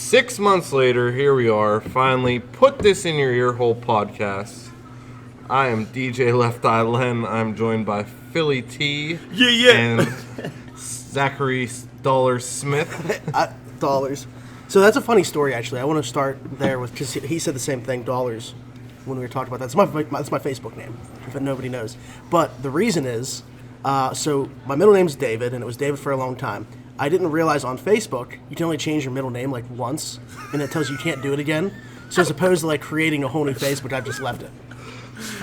6 months later, here we are, finally. Put this in your earhole podcast. I am DJ Left Eye Len. I'm joined by PhillyT and Zachary Smith. Dollars. So that's a funny story, actually. I want to start there with, because he said the same thing, Dollars, when we were talking about that. That's my Facebook name, if nobody knows. But the reason is, so my middle name's David, and it was David for a long time. I didn't realize on Facebook you can only change your middle name like once, and it tells you can't do it again. So as opposed to like creating a whole new Facebook, I've just left it.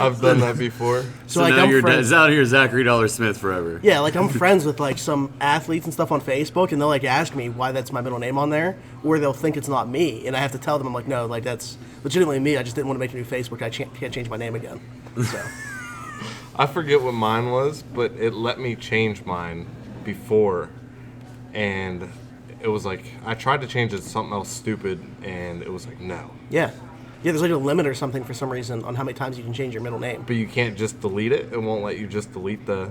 I've done that before. So like, now you're out here Zachary Smith forever. Yeah, like I'm friends with like some athletes and stuff on Facebook, and they'll like ask me why that's my middle name on there, or they'll think it's not me, and I have to tell them, I'm like, no, like that's legitimately me. I just didn't want to make a new Facebook. I can't change my name again. So I forget what mine was, but it let me change mine before, and it was like I tried to change it to something else stupid, and it was like no. Yeah, there's like a limit or something for some reason on how many times you can change your middle name. But you can't just delete it. It won't let you just delete the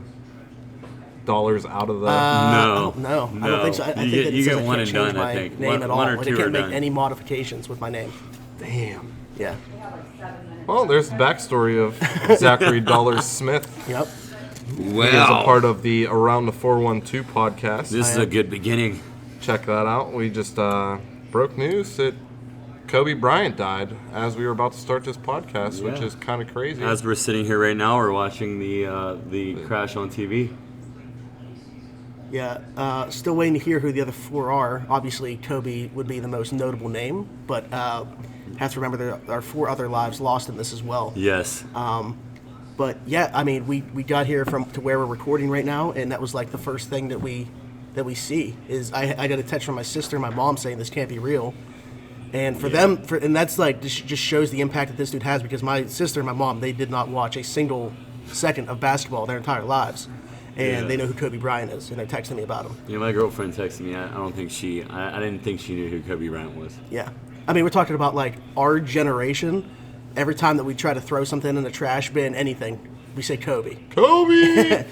dollars out of the. No, I don't think so. I think you get one can't and done. my I think name at all. one or Like, two I can't are make done. any modifications with my name. Damn. Yeah. Well, there's the backstory of Zachary Smith. Yep. He is a part of the Around the 412 podcast. This is a good beginning. Check that out. We just broke news that Kobe Bryant died as we were about to start this podcast, which is kind of crazy. As we're sitting here right now, we're watching the crash on TV. Yeah. Still waiting to hear who the other four are. Obviously, Kobe would be the most notable name, but have to remember there are 4 other lives lost in this as well. Yes. But yeah, I mean, we got here to where we're recording right now, and that was like the first thing that we see is I got a text from my sister and my mom saying this can't be real. And for them, and that's like just shows the impact that this dude has, because my sister and my mom, they did not watch a single second of basketball their entire lives, and they know who Kobe Bryant is, and they're texting me about him. Yeah, my girlfriend texted me. I didn't think she knew who Kobe Bryant was. Yeah, I mean, we're talking about like our generation. Every time that we try to throw something in the trash bin, anything, we say Kobe. Kobe.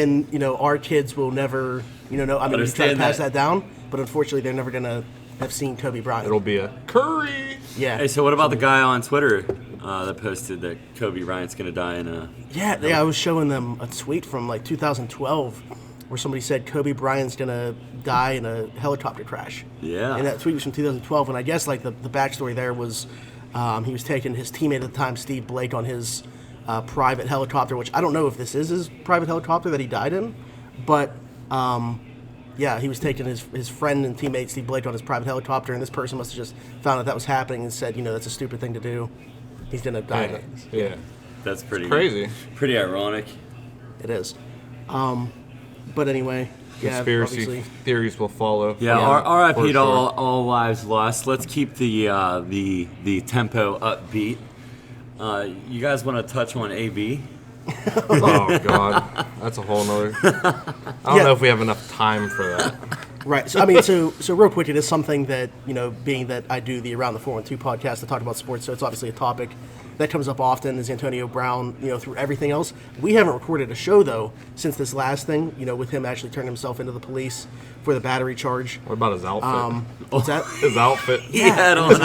and you know, our kids will never, know. I mean, we try to pass that down, but unfortunately, they're never gonna have seen Kobe Bryant. It'll be a Curry. Yeah. Hey, so what about the guy on Twitter that posted that Kobe Bryant's going to die in a... Yeah, I was showing them a tweet from like 2012 where somebody said Kobe Bryant's going to die in a helicopter crash. Yeah. And that tweet was from 2012, and I guess like the backstory there was he was taking his teammate at the time, Steve Blake, on his private helicopter, which I don't know if this is his private helicopter that he died in, but... yeah, he was taking his friend and teammate Steve Blake on his private helicopter, and this person must have just found out that was happening and said, that's a stupid thing to do. He's going to die. Yeah. That's pretty crazy. Pretty ironic. It is. But anyway, conspiracy theories will follow. Yeah, R.I.P. to all lives lost. Let's keep the tempo upbeat. You guys want to touch on AB? Oh God, that's a whole nother. I don't know if we have enough time for that. Right. So I mean, so real quick, it is something that being that I do the Around the 412 podcast to talk about sports, so it's obviously a topic that comes up often. Is Antonio Brown, through everything else. We haven't recorded a show though since this last thing, with him actually turning himself into the police for the battery charge. What about his outfit? What's that? His outfit. He had on a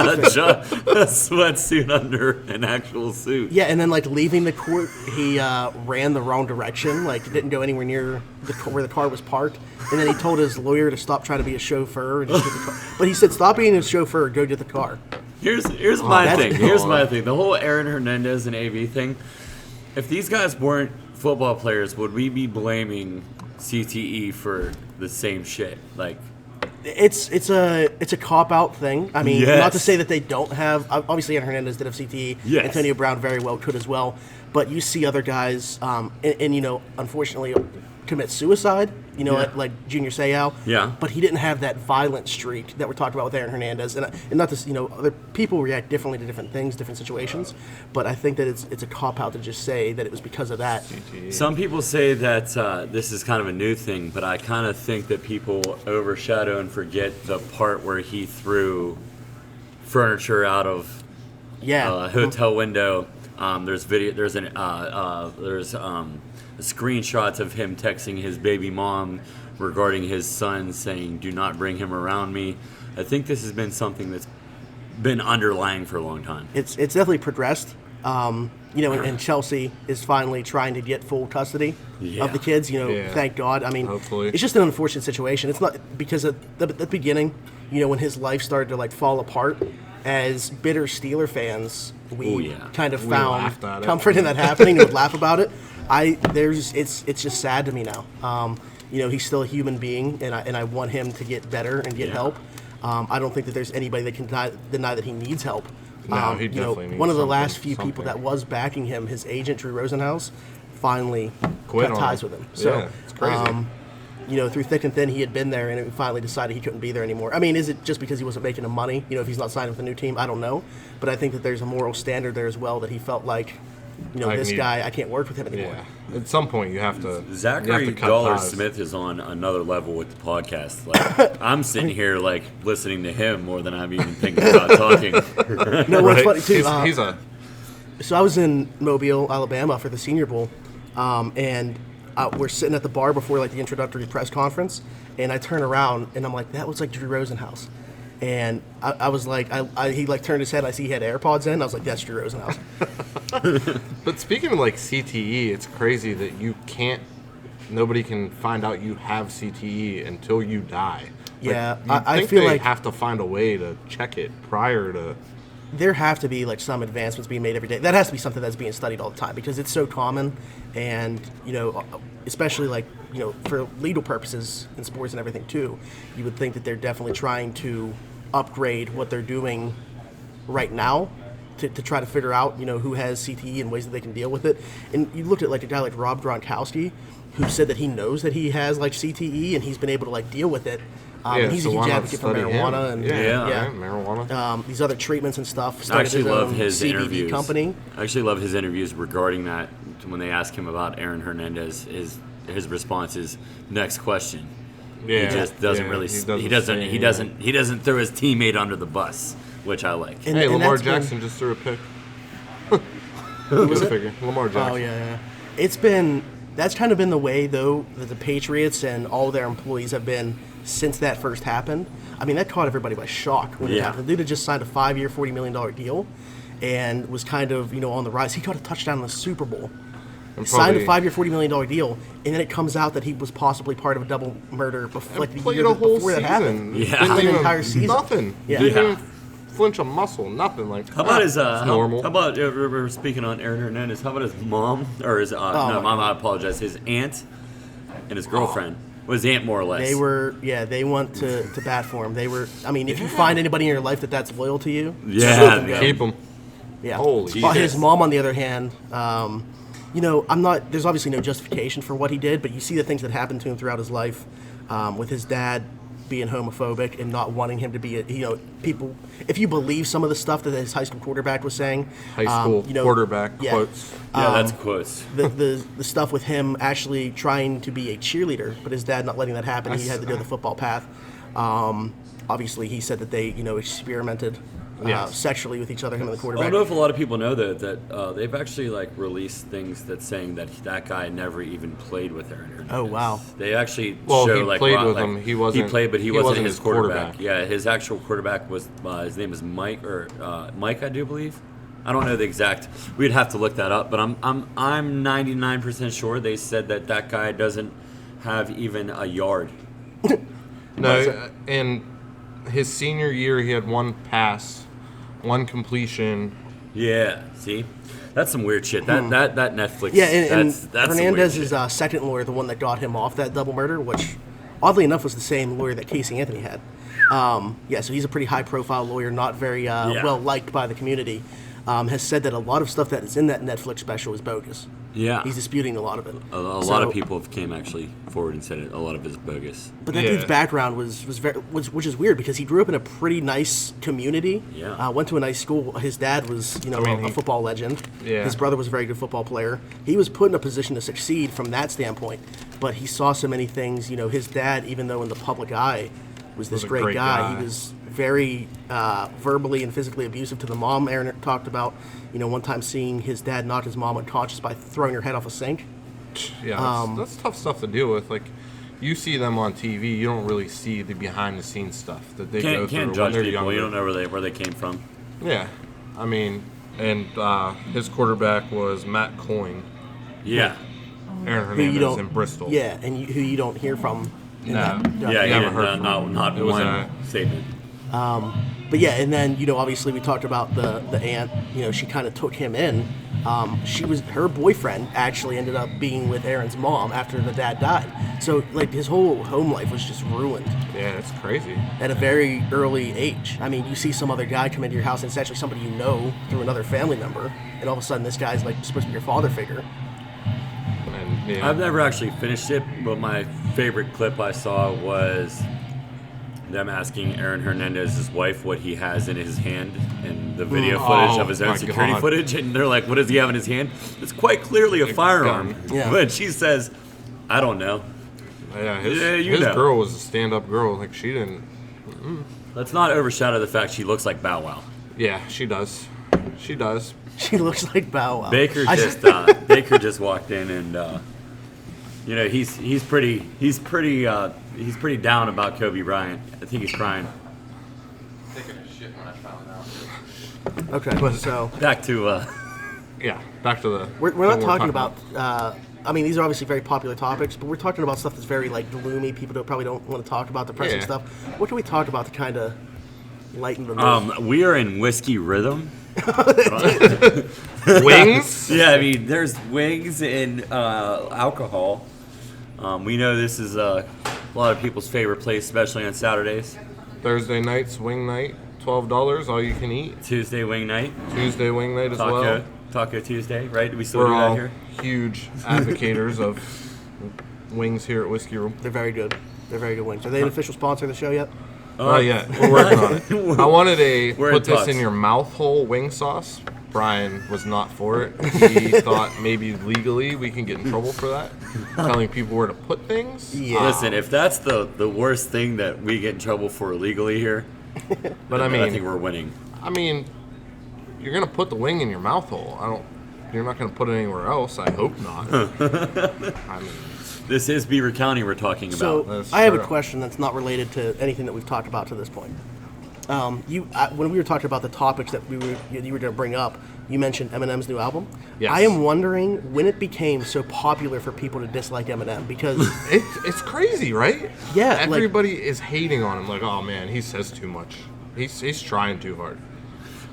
sweatsuit under an actual suit. Yeah, and then like leaving the court, he ran the wrong direction. Like didn't go anywhere near where the car was parked. And then he told his lawyer to stop trying to be a chauffeur and just get the car. But he said, "Stop being a chauffeur. Go get the car." Here's my thing. Here's my thing. The whole Aaron Hernandez and AB thing. If these guys weren't football players, would we be blaming CTE for the same shit? Like, it's a cop out thing. I mean, Yes. not to say that they don't have. Obviously, Aaron Hernandez did have CTE. Yes. Antonio Brown very well could as well. But you see other guys, and unfortunately, commit suicide. Like Junior Seau. Yeah. But he didn't have that violent streak that we're talking about with Aaron Hernandez. And not this, other people react differently to different things, different situations. But I think that it's a cop out to just say that it was because of that. some people say that this is kind of a new thing, but I kind of think that people overshadow and forget the part where he threw furniture out of a hotel window. There's video. There's screenshots of him texting his baby mom regarding his son, saying, "Do not bring him around me." I think this has been something that's been underlying for a long time. It's definitely progressed. And Chelsea is finally trying to get full custody of the kids. Thank God. I mean, hopefully. It's just an unfortunate situation. It's not because at the beginning, when his life started to fall apart. As bitter Steeler fans, we kind of found comfort in that happening and would laugh about it. It's just sad to me now. He's still a human being, and I want him to get better and get help. I don't think that there's anybody that can deny that he needs help. No, he definitely needs one of the last few people that was backing him, his agent Drew Rosenhaus, finally cut ties with him. So it's crazy. Through thick and thin, he had been there, and he finally decided he couldn't be there anymore. I mean, is it just because he wasn't making the money? If he's not signed with a new team, I don't know. But I think that there's a moral standard there as well that he felt like, this guy, I can't work with him anymore. Yeah. At some point, you have to. Zachary Dollar-Smith is on another level with the podcast. Like, I'm sitting here listening to him more than I'm even thinking about talking. No, what's funny too? So I was in Mobile, Alabama, for the Senior Bowl, and we're sitting at the bar before the introductory press conference, and I turn around and I'm like, that was Drew Rosenhaus. And I was like, he turned his head. I see he had AirPods in. I was like, that's Drew Rosenhaus. But speaking of CTE, it's crazy that nobody can find out you have CTE until you die. Yeah, I feel like have to find a way to check it prior to. There have to be some advancements being made every day. That has to be something that's being studied all the time because it's so common, and especially for legal purposes in sports and everything too. You would think that they're definitely trying to upgrade what they're doing right now to try to figure out who has CTE and ways that they can deal with it. And you looked at a guy like Rob Gronkowski, who said that he knows that he has CTE and he's been able to deal with it. And he's a huge advocate for marijuana and marijuana. These other treatments and stuff. I actually love his CBD interviews. Company. I actually love his interviews regarding that. When they ask him about Aaron Hernandez, his response is next question. Yeah, he just doesn't really. He doesn't throw his teammate under the bus, which I like. And Lamar Jackson just threw a pick. Who was it? Figure. Lamar Jackson. Oh yeah. That's kind of been the way though that the Patriots and all their employees have been since that first happened. I mean, that caught everybody by shock when it happened. The dude had just signed a 5-year, $40 million deal and was kind of, on the rise. He caught a touchdown in the Super Bowl. Signed a 5-year, $40 million deal, and then it comes out that he was possibly part of a double murder before that happened. Yeah. Played an entire season. Nothing. Yeah. Didn't even flinch a muscle. Nothing. How about his normal? How about we're speaking on Aaron Hernandez? How about his mom or his mom? I apologize. His aunt and his girlfriend. Was aunt more or less? They went to bat for him. They were. I mean, if you find anybody in your life that's loyal to you, keep them. Yeah. Holy Jesus. His mom, on the other hand, I'm not. There's obviously no justification for what he did, but you see the things that happened to him throughout his life, with his dad being homophobic and not wanting him to be people. If you believe some of the stuff that his high school quarterback was saying, high school quarterback quotes. Yeah, that's quotes. The stuff with him actually trying to be a cheerleader, but his dad not letting that happen. He had to go the football path. Obviously, he said that they experimented sexually with each other, him and the quarterback. I don't know if a lot of people know that they've actually released things that saying that guy never even played with Aaron Hernandez. Oh wow! They actually show he played with him. He wasn't. He played, but he wasn't his quarterback. Yeah, his actual quarterback was his name is Mike Mike, I do believe. I don't know the exact. We'd have to look that up, but I'm 99% sure they said that guy doesn't have even a yard. No, and his senior year he had one pass. One completion. Yeah, see? That's some weird shit. That Netflix. Yeah, and that's Hernandez's second lawyer, the one that got him off that double murder, which oddly enough was the same lawyer that Casey Anthony had. So he's a pretty high-profile lawyer, not very well-liked by the community, has said that a lot of stuff that is in that Netflix special is bogus. Yeah. He's disputing a lot of it. A lot of people came actually forward and said a lot of it is bogus. But that dude's background was which is weird because he grew up in a pretty nice community. Yeah. Went to a nice school. His dad was, a football legend. Yeah. His brother was a very good football player. He was put in a position to succeed from that standpoint. But he saw so many things. His dad, even though in the public eye, was this great guy. He was very verbally and physically abusive to the mom. Aaron talked about, one time seeing his dad knock his mom unconscious by throwing her head off a sink. Yeah, that's tough stuff to deal with. you see them on TV. You don't really see the behind-the-scenes stuff that they go through Can't when judge they're people. younger. You don't know where they came from. Yeah, I mean, and his quarterback was Matt Coyne. Yeah. Aaron Who you Hernandez don't, in Bristol. Yeah, and who you don't hear from. No. Yeah, he never didn't, heard from him. not It was one statement. But yeah, and then obviously we talked about the aunt. She kind of took him in. Her boyfriend actually ended up being with Aaron's mom after the dad died. So like his whole home life was just ruined. Yeah, it's crazy. At a very early age. I mean, you see some other guy come into your house and it's actually somebody you know through another family member, and all of a sudden this guy's like supposed to be your father figure. And, yeah. I've never actually finished it, but my favorite clip I saw was them asking Aaron Hernandez's wife what he has in his hand and the video footage of his own my security God. footage, and they're like, what does he have in his hand? It's quite clearly a firearm. gun. Yeah. But she says, I don't know. Yeah, you his know. girl was a stand-up girl. Like, she didn't... Let's not overshadow the fact she looks like Bow Wow. Yeah, she does. She does. She looks like Bow Wow. Baker just walked in, and he's pretty down about Kobe Bryant. I think he's crying. Taking a shit when I found out. Okay, so Back to Yeah, back to the... we're what not talking about. I mean, these are obviously very popular topics, but we're talking about stuff that's very like gloomy. People probably don't want to talk about depressing Yeah. stuff. What can we talk about to kind of lighten the mood? we are in whiskey rhythm. Wings? Yeah, I mean, there's wings and alcohol. We know this is a lot of people's favorite place, especially on Saturdays. Thursday night's wing night, $12, all you can eat. Tuesday wing night, Tuesday wing night as well. Taco Tuesday, right? Do we still We're do that all here? huge advocators of wings here at Whiskey Room. They're very good. They're very good wings. Are they an official sponsor of the show yet? Not yet. We're working on it. I wanted a We're put in this talks. in your mouth hole wing sauce. Brian was not for it. He thought maybe legally we can get in trouble for that. Telling people where to put things. Yeah. Listen, if that's the worst thing that we get in trouble for legally here, But I I think mean, we're winning. you're gonna put the wing in your mouth hole. You're not gonna put it anywhere else. I hope not. I mean, This is Beaver County we're talking about. So That's I have a true. question that's not related to anything that we've talked about to this point. When we were talking about the topics that you were going to bring up, you mentioned Eminem's new album. Yes. I am wondering when it became so popular for people to dislike Eminem, because it's crazy, right? Yeah, like- Everybody is hating on him. Like, oh man, he says too much. He's trying too hard.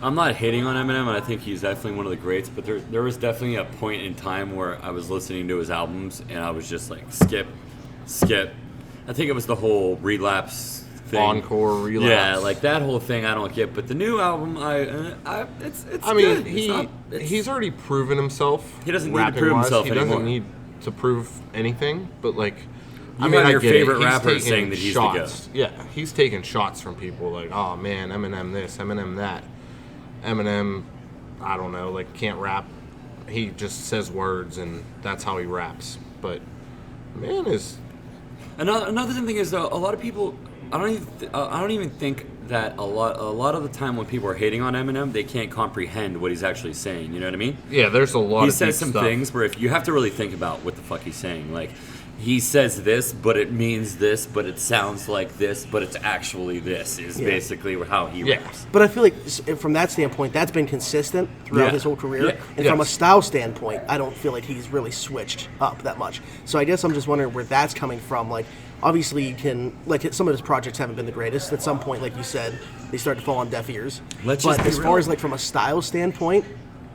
I'm not hating on Eminem, and I think he's definitely one of the greats, but there was definitely a point in time where I was listening to his albums, and I was just like, skip. I think it was the whole relapse thing. Encore, relapse. Yeah, like that whole thing I don't get, but the new album, it's I mean, good. he's already proven himself. He doesn't need to prove rapping-wise. himself He anymore. doesn't need to prove anything, but like, You have your I get favorite it. He's rapper taking saying that he's the shots. Yeah, he's taking shots from people like, oh man, Eminem this, Eminem that. Eminem, I don't know, like can't rap. He just says words and that's how he raps. But man is Another thing is though, a lot of people. I don't even think that a lot of the time when people are hating on Eminem, they can't comprehend what he's actually saying. You know what I mean? yeah. There's a lot. He of says deep some stuff. things where if you have to really think about what the fuck he's saying, like he says this, but it means this, but it sounds like this, but it's actually this. Is Yeah. basically how he Yeah. raps. but I feel like from that standpoint, that's been consistent throughout Yeah. his whole career. Yeah. And from a Yes. style standpoint, I don't feel like he's really switched up that much. So I guess I'm just wondering where that's coming from. Like, obviously, you can some of his projects haven't been the greatest. At some point, like you said, they start to fall on deaf ears. Let's but just be as far real. as like from a style standpoint,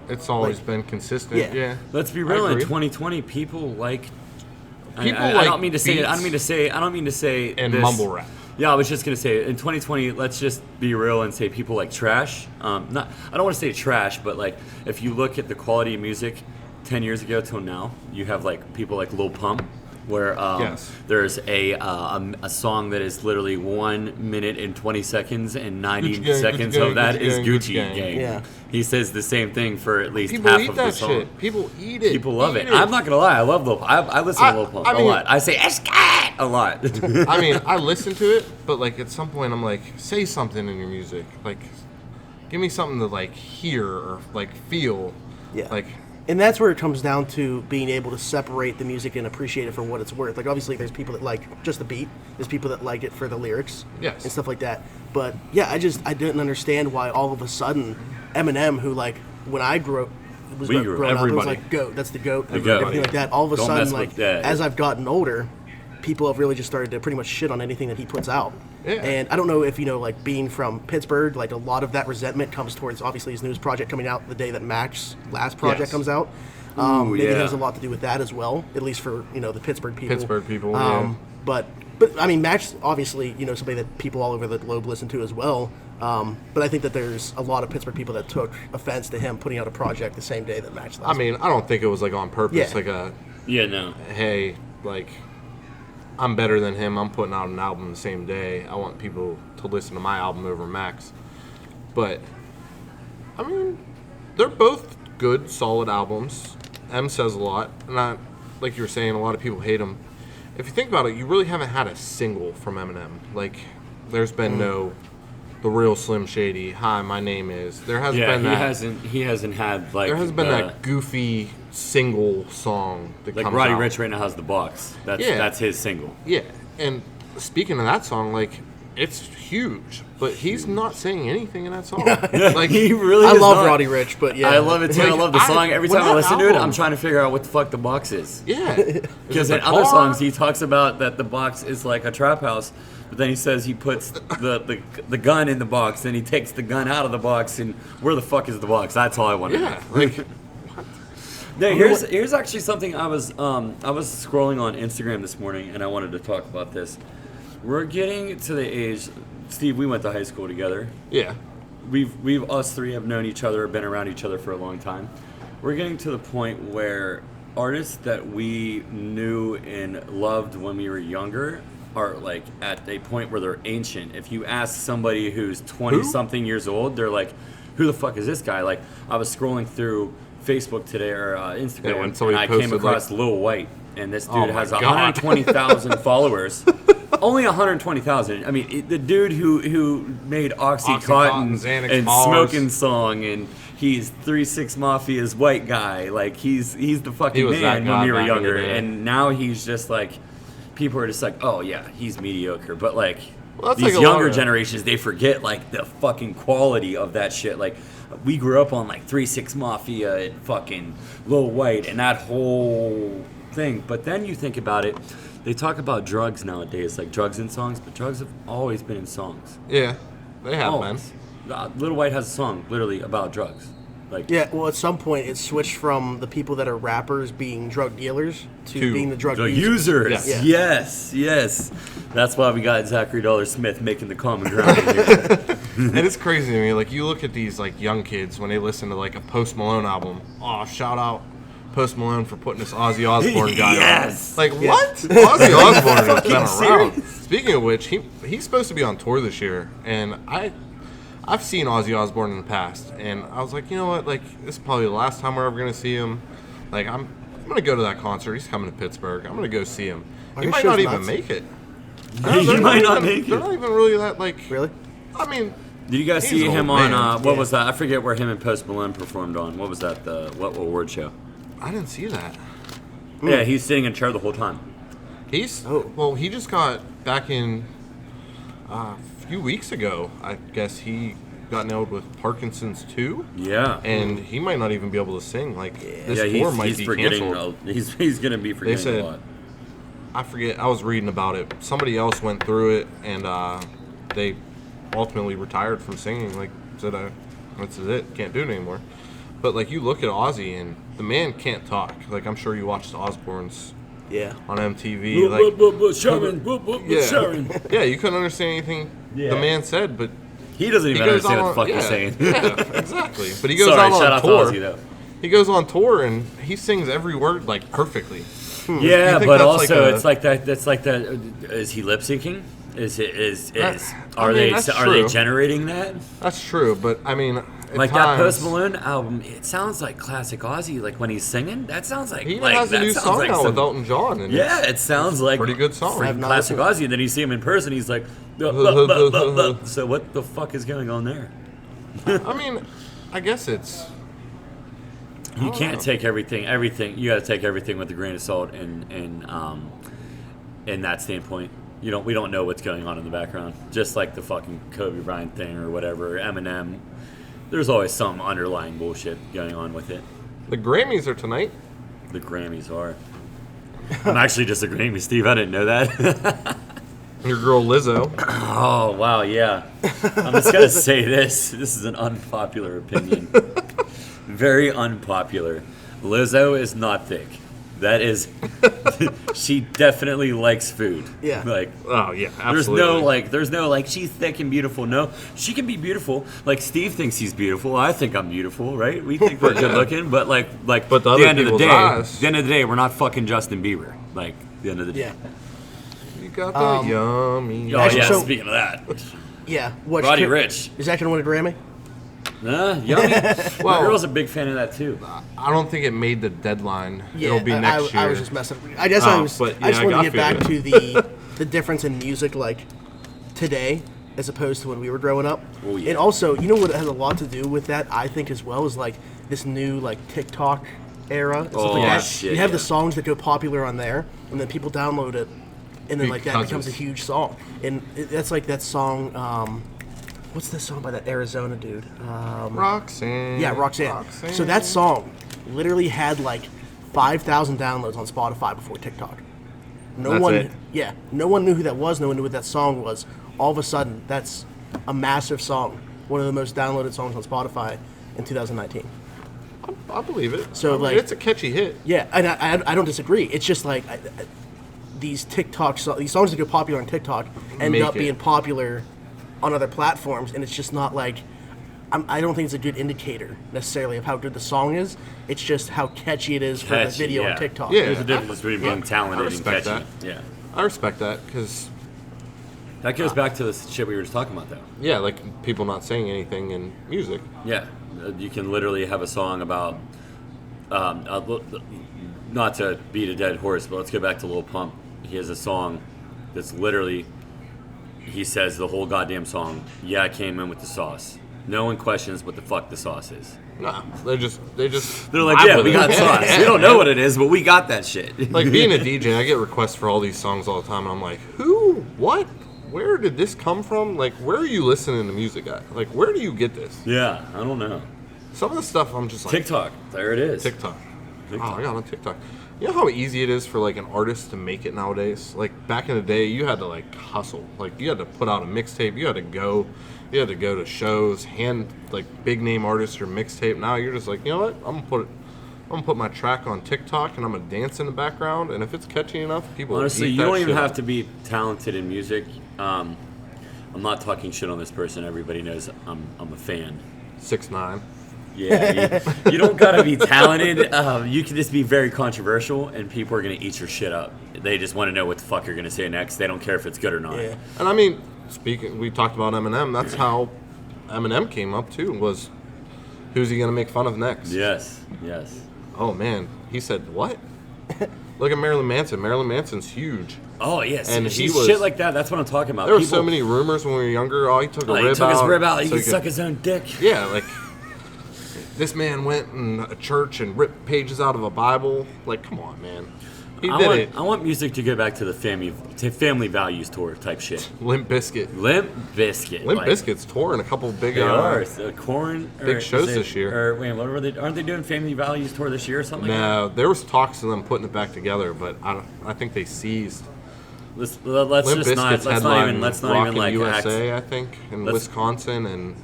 It's always Like- been consistent. Yeah. Yeah. Let's be I real. In agree. 2020, people like. People I like don't mean to say it. I beats don't mean to say. and this. mumble rap. Yeah, I was just gonna say in 2020, let's just be real and say people like trash. I don't want to say trash, but like if you look at the quality of music 10 years ago till now, you have like people like Lil Pump, where Yes. there's a song that is literally 1 minute and 20 seconds, and 90 Gucci gang, seconds Gucci gang, of that Gucci is gang, Gucci Gucci gang. gang. Yeah. He says the same thing for at least People half eat of the that song. shit. People eat it. People love Eat it. I'm not gonna lie, I love Lil Pump. I listen to Lil Pump I a mean- lot. I say "Escat" a lot. I mean, I listen to it, but like at some point, I'm like, say something in your music. Like, give me something to like hear or like feel. Yeah. Like, And that's where it comes down to being able to separate the music and appreciate it for what it's worth. Like, obviously, there's people that like just the beat. There's people that like it for the lyrics and stuff like that. But, yeah, I didn't understand why all of a sudden Eminem, who, like, when I grew up, it was like GOAT. That's the GOAT. Everything like that. All of a sudden, like, as I've gotten older, people have really just started to pretty much shit on anything that he puts out. Yeah. And I don't know if, like, being from Pittsburgh, like, a lot of that resentment comes towards, obviously, his newest project coming out the day that Mac's last project comes out. Maybe it has a lot to do with that as well, at least for, the Pittsburgh people. But I mean, Mac's obviously, somebody that people all over the globe listen to as well. But I think that there's a lot of Pittsburgh people that took offense to him putting out a project the same day that Mac's last. I mean, I don't think it was, like, on purpose. Yeah. No. Hey, like, I'm better than him. I'm putting out an album the same day. I want people to listen to my album over Mac's. But, I mean, they're both good, solid albums. M says a lot. And like you were saying, a lot of people hate him. If you think about it, you really haven't had a single from Eminem. Like, there's been no The Real Slim Shady, Hi, My Name Is. There hasn't been that. He hasn't had, like... There hasn't been that goofy single song that comes out. Like Roddy Ricch right now has The Box. That's his single. Yeah, and speaking of that song, like, it's huge, but he's not saying anything in that song. Like, he really I love not. Roddy Ricch, but yeah. I love it too. Like, I love the song. Every time I listen to it, I'm trying to figure out what the fuck The Box is. Yeah. Because in other songs, he talks about that The Box is like a trap house, but then he says he puts the gun in the box, then he takes the gun out of the box, and where the fuck is the box? That's all I want to know. Yeah, like... Now, here's actually something I was scrolling on Instagram this morning, and I wanted to talk about this. We're getting to the age, Steve. We went to high school together. Yeah. We've us three have known each other, been around each other for a long time. We're getting to the point where artists that we knew and loved when we were younger are like at a point where they're ancient. If you ask somebody who's 20-something years old, they're like, "Who the fuck is this guy?" Like, I was scrolling through Facebook today or Instagram, and I came across Lil White, and this dude has 120,000 followers. Only 120,000. I mean, the dude who made Oxycontin and Smoking Song, and he's 3-6 Mafia's white guy. Like, he's the fucking man when we were younger, and now he's just like, people are just like, oh yeah, he's mediocre. But like, these like younger generations, they forget like the fucking quality of that shit. Like, we grew up on like 3-6 Mafia and fucking Lil White and that whole thing. But then you think about it, they talk about drugs nowadays, like drugs in songs, but drugs have always been in songs. Yeah, they have always. Lil White has a song literally about drugs. Like, yeah, well, at some point it switched from the people that are rappers being drug dealers to being the drug users. Yes. That's why we got Zachary Smith making the common ground here. And it's crazy to me. Like, you look at these like young kids when they listen to like a Post Malone album. Oh, shout out Post Malone for putting this Ozzy Osbourne guy on. Like, what? Ozzy Osbourne has been around. Speaking of which, he's supposed to be on tour this year, and I've seen Ozzy Osbourne in the past, and I was like, you know what? Like, this is probably the last time we're ever gonna see him. Like, I'm gonna go to that concert. He's coming to Pittsburgh. I'm gonna go see him. He might not even make it. He might not make it. They're not even really that like. Really? I mean. Did you guys see him on what was that? I forget where him and Post Malone performed on. What was that? The what award show? I didn't see that. Yeah, he's sitting in a chair the whole time. He just got back in a few weeks ago. I guess he got nailed with Parkinson's too. Yeah, and he might not even be able to sing. Like, this tour might be canceled. He's going to be forgetting a lot. I forget. I was reading about it. Somebody else went through it, and they ultimately retired from singing. Like, said, "That's it. Can't do it anymore." But like, you look at Ozzy, and the man can't talk. Like, I'm sure you watched Osbourne's on MTV. Sharon. Yeah, you couldn't understand anything the man said, but he doesn't even understand what the fuck he's saying. Yeah, exactly. But he goes out on tour. To Ozzy, he goes on tour and he sings every word like perfectly. Yeah, but also it's like that. That's like that. Is he lip syncing? Are they generating that? That's true, but I mean, like that Post Malone album, it sounds like classic Ozzy. Like when he's singing, that sounds like he has a new song out with Elton John. And it sounds like pretty good song. Classic Ozzy. And then you see him in person, he's like, so what the fuck is going on there? I mean, I guess it's. You can't take everything. You got to take everything with a grain of salt, and in that standpoint, we don't know what's going on in the background. Just like the fucking Kobe Bryant thing or whatever, Eminem. There's always some underlying bullshit going on with it. The Grammys are tonight. The Grammys are. I'm actually disagreeing with Steve. I didn't know that. Your girl Lizzo. Oh, wow, yeah. I'm just going to say this. This is an unpopular opinion. Very unpopular. Lizzo is not thick. That is, she definitely likes food. Yeah. Like, oh yeah, absolutely. There's no she's thick and beautiful. No, she can be beautiful. Like Steve thinks he's beautiful. I think I'm beautiful, right? We think we're good looking, but but the end of the day, we're not fucking Justin Bieber. Like the end of the day. Yeah. You got the yummy. Oh yeah. Speaking of that. Yeah. Roddy Ricch. Is that gonna win a Grammy? Yummy. My girl's a big fan of that too. I don't think it made the deadline. Yeah, it'll be next year. I was just messing. I guess I just wanted to get back to the difference in music like today as opposed to when we were growing up. Oh, yeah. And also, what has a lot to do with that, I think, as well, is like this new TikTok era. And stuff like that. Shit, you have the songs that go popular on there, and then people download it, and then that becomes a huge song. And that's like that song. What's the song by that Arizona dude? Roxanne. Yeah, Roxanne. So that song literally had 5,000 downloads on Spotify before TikTok. No one knew who that was. No one knew what that song was. All of a sudden, that's a massive song. One of the most downloaded songs on Spotify in 2019. I believe it. So it's a catchy hit. Yeah, and I don't disagree. It's just these these songs that go popular on TikTok end up being popular on other platforms, and it's just not I don't think it's a good indicator necessarily of how good the song is. It's just how catchy it is for the video on TikTok. Yeah, there's a difference between being talented and catchy. That. Yeah, I respect that because that goes back to the shit we were just talking about, though. Yeah, people not saying anything in music. Yeah, you can literally have a song about not to beat a dead horse, but let's go back to Lil Pump. He has a song that's literally. He says the whole goddamn song, yeah, I came in with the sauce. No one questions what the fuck the sauce is. Nah, they're like, yeah, we got sauce. We don't know what it is, but we got that shit. Like being a DJ, I get requests for all these songs all the time, and I'm like, who? What? Where did this come from? Where are you listening to music at? Where do you get this? Yeah, I don't know. Some of the stuff I'm just like... TikTok. There it is. TikTok. Oh, I got on TikTok. You know how easy it is for an artist to make it nowadays? Back in the day, you had to hustle. You had to put out a mixtape. You had to go to shows, hand big name artists your mixtape. Now you're just you know what? I'm gonna put my track on TikTok and I'm gonna dance in the background. And if it's catchy enough, people honestly, eat you that don't even shit have up. to be talented in music. I'm not talking shit on this person. Everybody knows I'm a fan. 6ix9ine. Yeah, you don't gotta be talented. You can just be very controversial, and people are gonna eat your shit up. They just want to know what the fuck you're gonna say next. They don't care if it's good or not. Yeah. And I mean, we talked about Eminem. That's how Eminem came up too. Was who's he gonna make fun of next? Yes. Oh man, he said what? Look at Marilyn Manson. Marilyn Manson's huge. Oh yes, and he's shit like that. That's what I'm talking about. There were so many rumors when we were younger. Oh, he took his rib out. He could suck his own dick. Yeah, this man went in a church and ripped pages out of a Bible. Come on, man. I want music to go back to the family values tour type shit. Limp Bizkit. Limp Bizkit's touring a couple big big shows this year. Wait, what were they? Aren't they doing family values tour this year or something? No, there was talks of them putting it back together, but I think they seized. Let's Limp not even USA, act. I think, in Wisconsin, and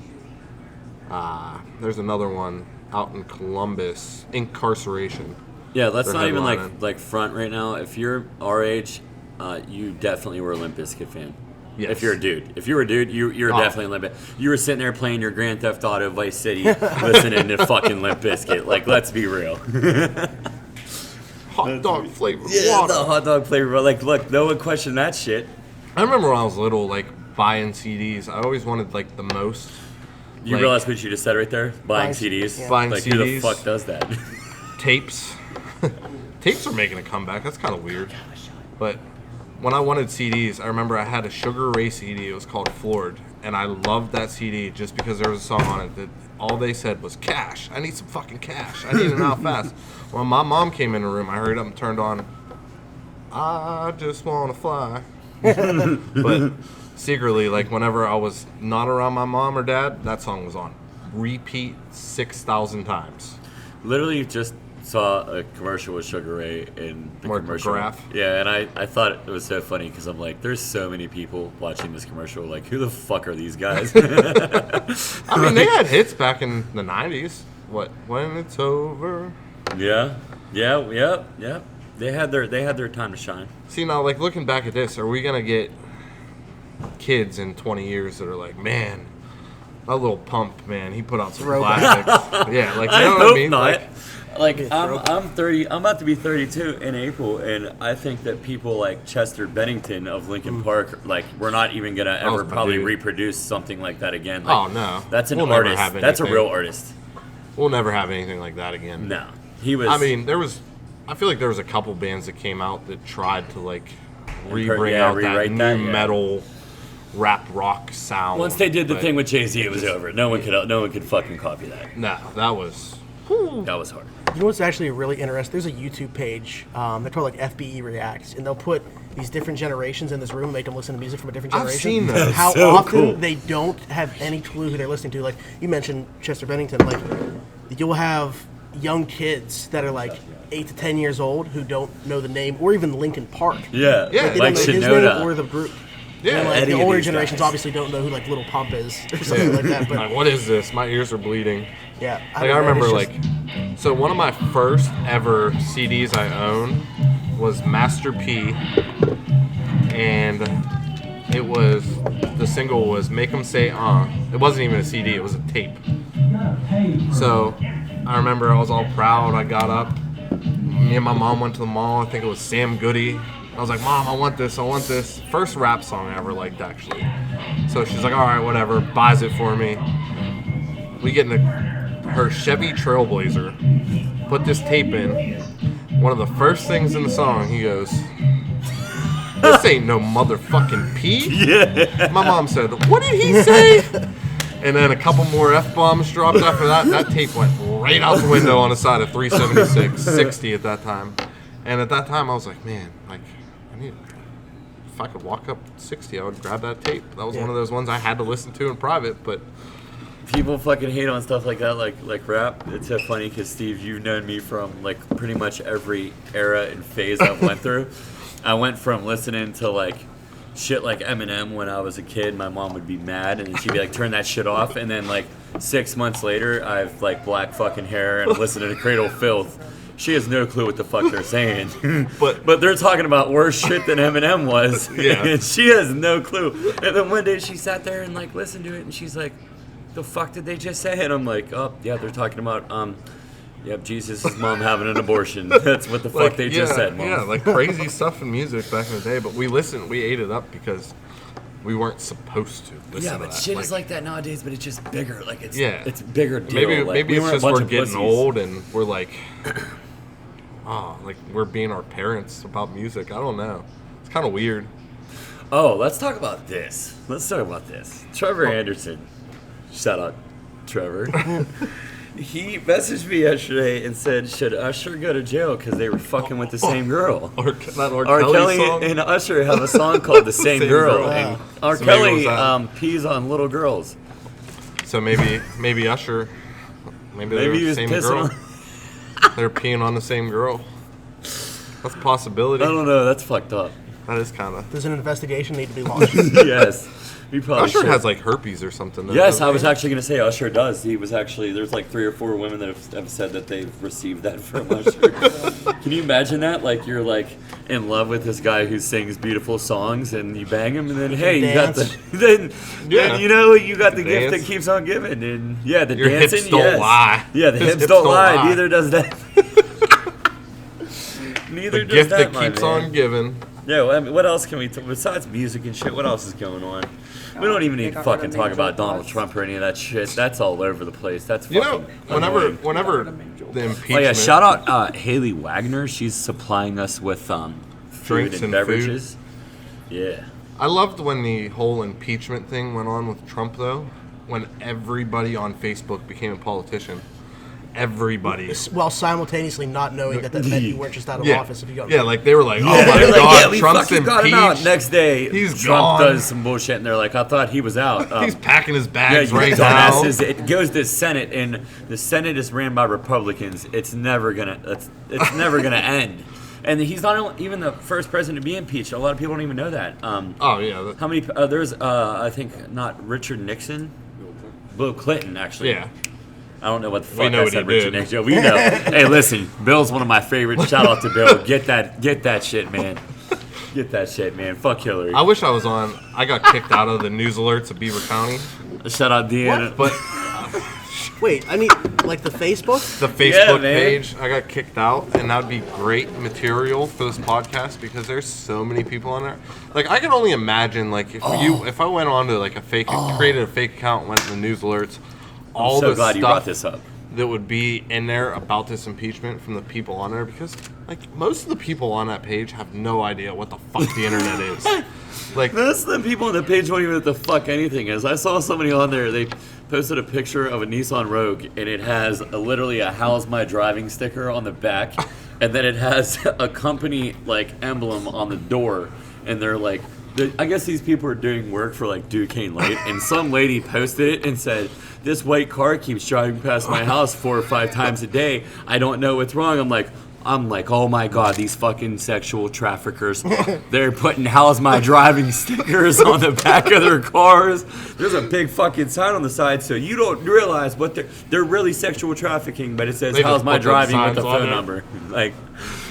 there's another one out in Columbus, Incarceration. Yeah, let's not even front right now. If you're our age, you definitely were a Limp Bizkit fan. Yes. If you're a dude. If you were a dude, you're definitely Limp Bizkit. You were sitting there playing your Grand Theft Auto Vice City, listening to fucking Limp Bizkit. Let's be real. Hot dog flavor water. Yeah, the hot dog flavor. Look, no one questioned that shit. I remember when I was little, buying CDs. I always wanted, the most. You realize what you just said right there? Buying CDs? Yeah. Buying CDs. Who the fuck does that? Tapes. Tapes are making a comeback. That's kind of weird. But when I wanted CDs, I remember I had a Sugar Ray CD. It was called Floored. and I loved that CD just because there was a song on it that all they said was cash. I need some fucking cash. I need it now fast. When my mom came in the room, I hurried up and turned on I Just Wanna Fly. But secretly, like whenever I was not around my mom or dad, that song was on repeat 6,000 times. Literally just saw a commercial with Sugar Ray in the commercial. Graph. Yeah, and I thought it was so funny because I'm like, there's so many people watching this commercial. Like, who the fuck are these guys? I mean, they had hits back in the 90s. What? When It's Over. Yeah. They had their time to shine. See, now, like, looking back at this, are we going to get kids in 20 years that are like, man, that little Pump, man, he put out some classics. Yeah, like, you know what I mean? Not. Like I'm 30. I'm about to be 32 in April, and I think that people like Chester Bennington of Linkin Park, like, we're not even gonna ever probably reproduce something like that again. Like, oh no, that's an artist. That's a real artist. We'll never have anything like that again. No, he was. I mean, I feel like there was a couple bands that came out that tried to like bring out that new metal, rap rock sound. Once they did the thing with Jay-Z, it was over. No one could fucking copy that. No, that was hard. You know what's actually really interesting? There's a YouTube page. They're called like FBE Reacts, and they'll put these different generations in this room, make them listen to music from a different generation. I've seen those. How so often cool. they don't have any clue who they're listening to. Like you mentioned Chester Bennington. Like you'll have young kids that are like 8 to 10 years old who don't know the name or even Linkin Park. Yeah, yeah. Like, they like don't know his Shinoda. name or the group. Yeah, and like Eddie the and older these generations guys. obviously don't know who like Little Pump is or something like that. But like, what is this? My ears are bleeding. yeah, Like I remember, so one of my first ever CDs I owned was Master P, and the single was Make 'Em Say It wasn't even a CD, it was a tape. So I remember I was all proud. I got up. Me and my mom went to the mall. I think it was Sam Goody. I was like, Mom, I want this. First rap song I ever liked, actually. So she's like, all right, whatever. Buys it for me. We get in her Chevy Trailblazer. Put this tape in. One of the first things in the song, he goes, this ain't no motherfucking P. Yeah. My mom said, what did he say? And then a couple more F-bombs dropped after that. That tape went right out the window on the side of 376, 60 at that time. And at that time, I was like, man, like, if I could walk up 60, I would grab that tape. That was one of those ones I had to listen to in private, but... People fucking hate on stuff like that, like rap. It's so funny because, Steve, you've known me from, like, pretty much every era and phase I've went through. I went from listening to, like, shit like Eminem when I was a kid. My mom would be mad, and she'd be like, turn that shit off. And then, like, 6 months later, I've, like, black fucking hair and listening to Cradle of Filth. She has no clue what the fuck they're saying. but they're talking about worse shit than Eminem was. Yeah. And she has no clue. And then one day she sat there and, like, listened to it, and she's like, the fuck did they just say? And I'm like, oh, yeah, they're talking about, Jesus' mom having an abortion. That's what the fuck they just said, Mom. Yeah, like crazy stuff in music back in the day. But we ate it up because we weren't supposed to listen to that. Shit is like that nowadays, but it's just bigger. Like, it's a bigger deal. Maybe it's just we're getting pussies. old and we're like, like we're being our parents about music. I don't know. It's kind of weird. Oh, let's talk about this. Trevor Anderson. Shout out, Trevor. He messaged me yesterday and said, should Usher go to jail because they were fucking with the same girl? R. R. Kelly song? and Usher have a song called The Same Girl. Girl. And R. So Kelly pees on little girls. So maybe Usher, maybe they're Maybe he the was same pissing girl. on... They're peeing on the same girl. That's a possibility. I don't know. That's fucked up. That is kind of. Does an investigation need to be launched? Yes. We probably Usher should. has like herpes or something. Yes, I was actually going to say Usher does. He was actually, there's like 3 or 4 women that have said that they've received that from Usher. Can you imagine that? Like, you're like in love with this guy who sings beautiful songs and you bang him and then, hey, you got the, then you know, you got the gift that keeps on giving. And yeah, the Your dancing, hips don't lie. Yeah, the His hips don't lie. Neither does that. Neither The does gift that, that keeps on giving. Yeah, well, I mean, what else can we, besides music and shit, what else is going on? We don't even need to fucking talk about Donald Trump or any of that shit. That's all over the place. That's fucking whenever the impeachment. Oh yeah, shout out Haley Wagner. She's supplying us with food Drinks and and beverages. Yeah. I loved when the whole impeachment thing went on with Trump, though, when everybody on Facebook became a politician. Everybody. Well, simultaneously not knowing that meant you weren't just out of office if you got. Yeah, like they were like, "Oh my God, we Trump's fucking got him out." impeached. Next day, He's Trump gone. does some bullshit, and they're like, "I thought he was out." He's packing his bags you right now. dumbasses. It goes to Senate, and the Senate is ran by Republicans. It's never gonna end. And he's not even the first president to be impeached. A lot of people don't even know that. Oh yeah. How many? There's I think not Richard Nixon, Bill Clinton actually. Yeah. I don't know what the fuck We know I what said, he Richard did. Nixon. We know. Hey, listen, Bill's one of my favorites. Shout out to Bill. Get that shit, man. Get that shit, man. Fuck Hillary. I wish I was on. I got kicked out of the news alerts of Beaver County. Shout out Deanna. But Wait, I mean, like the Facebook? the Facebook man. page, I got kicked out, and that would be great material for this podcast because there's so many people on there. Like, I can only imagine, like, if I went on to like created a fake account, went to the news alerts, all I'm so the glad stuff you brought this up. that would be in there about this impeachment from the people on there, because like most of the people on that page have no idea what the fuck the internet is. Like, Most of the people on the page don't even know what the fuck anything is. I saw somebody on there, they posted a picture of a Nissan Rogue, and it has literally a "How's my driving" sticker on the back, and then it has a company like emblem on the door, and they're like, I guess these people are doing work for like Duquesne Light, and some lady posted it and said, "This white car keeps driving past my house 4 or 5 times a day. I don't know what's wrong." I'm like, oh my God, these fucking sexual traffickers. They're putting "How's my driving" stickers on the back of their cars. There's a big fucking sign on the side, so you don't realize what they're really sexual trafficking, but it says They "How's just my put them driving" with the signs on phone there. number. Like,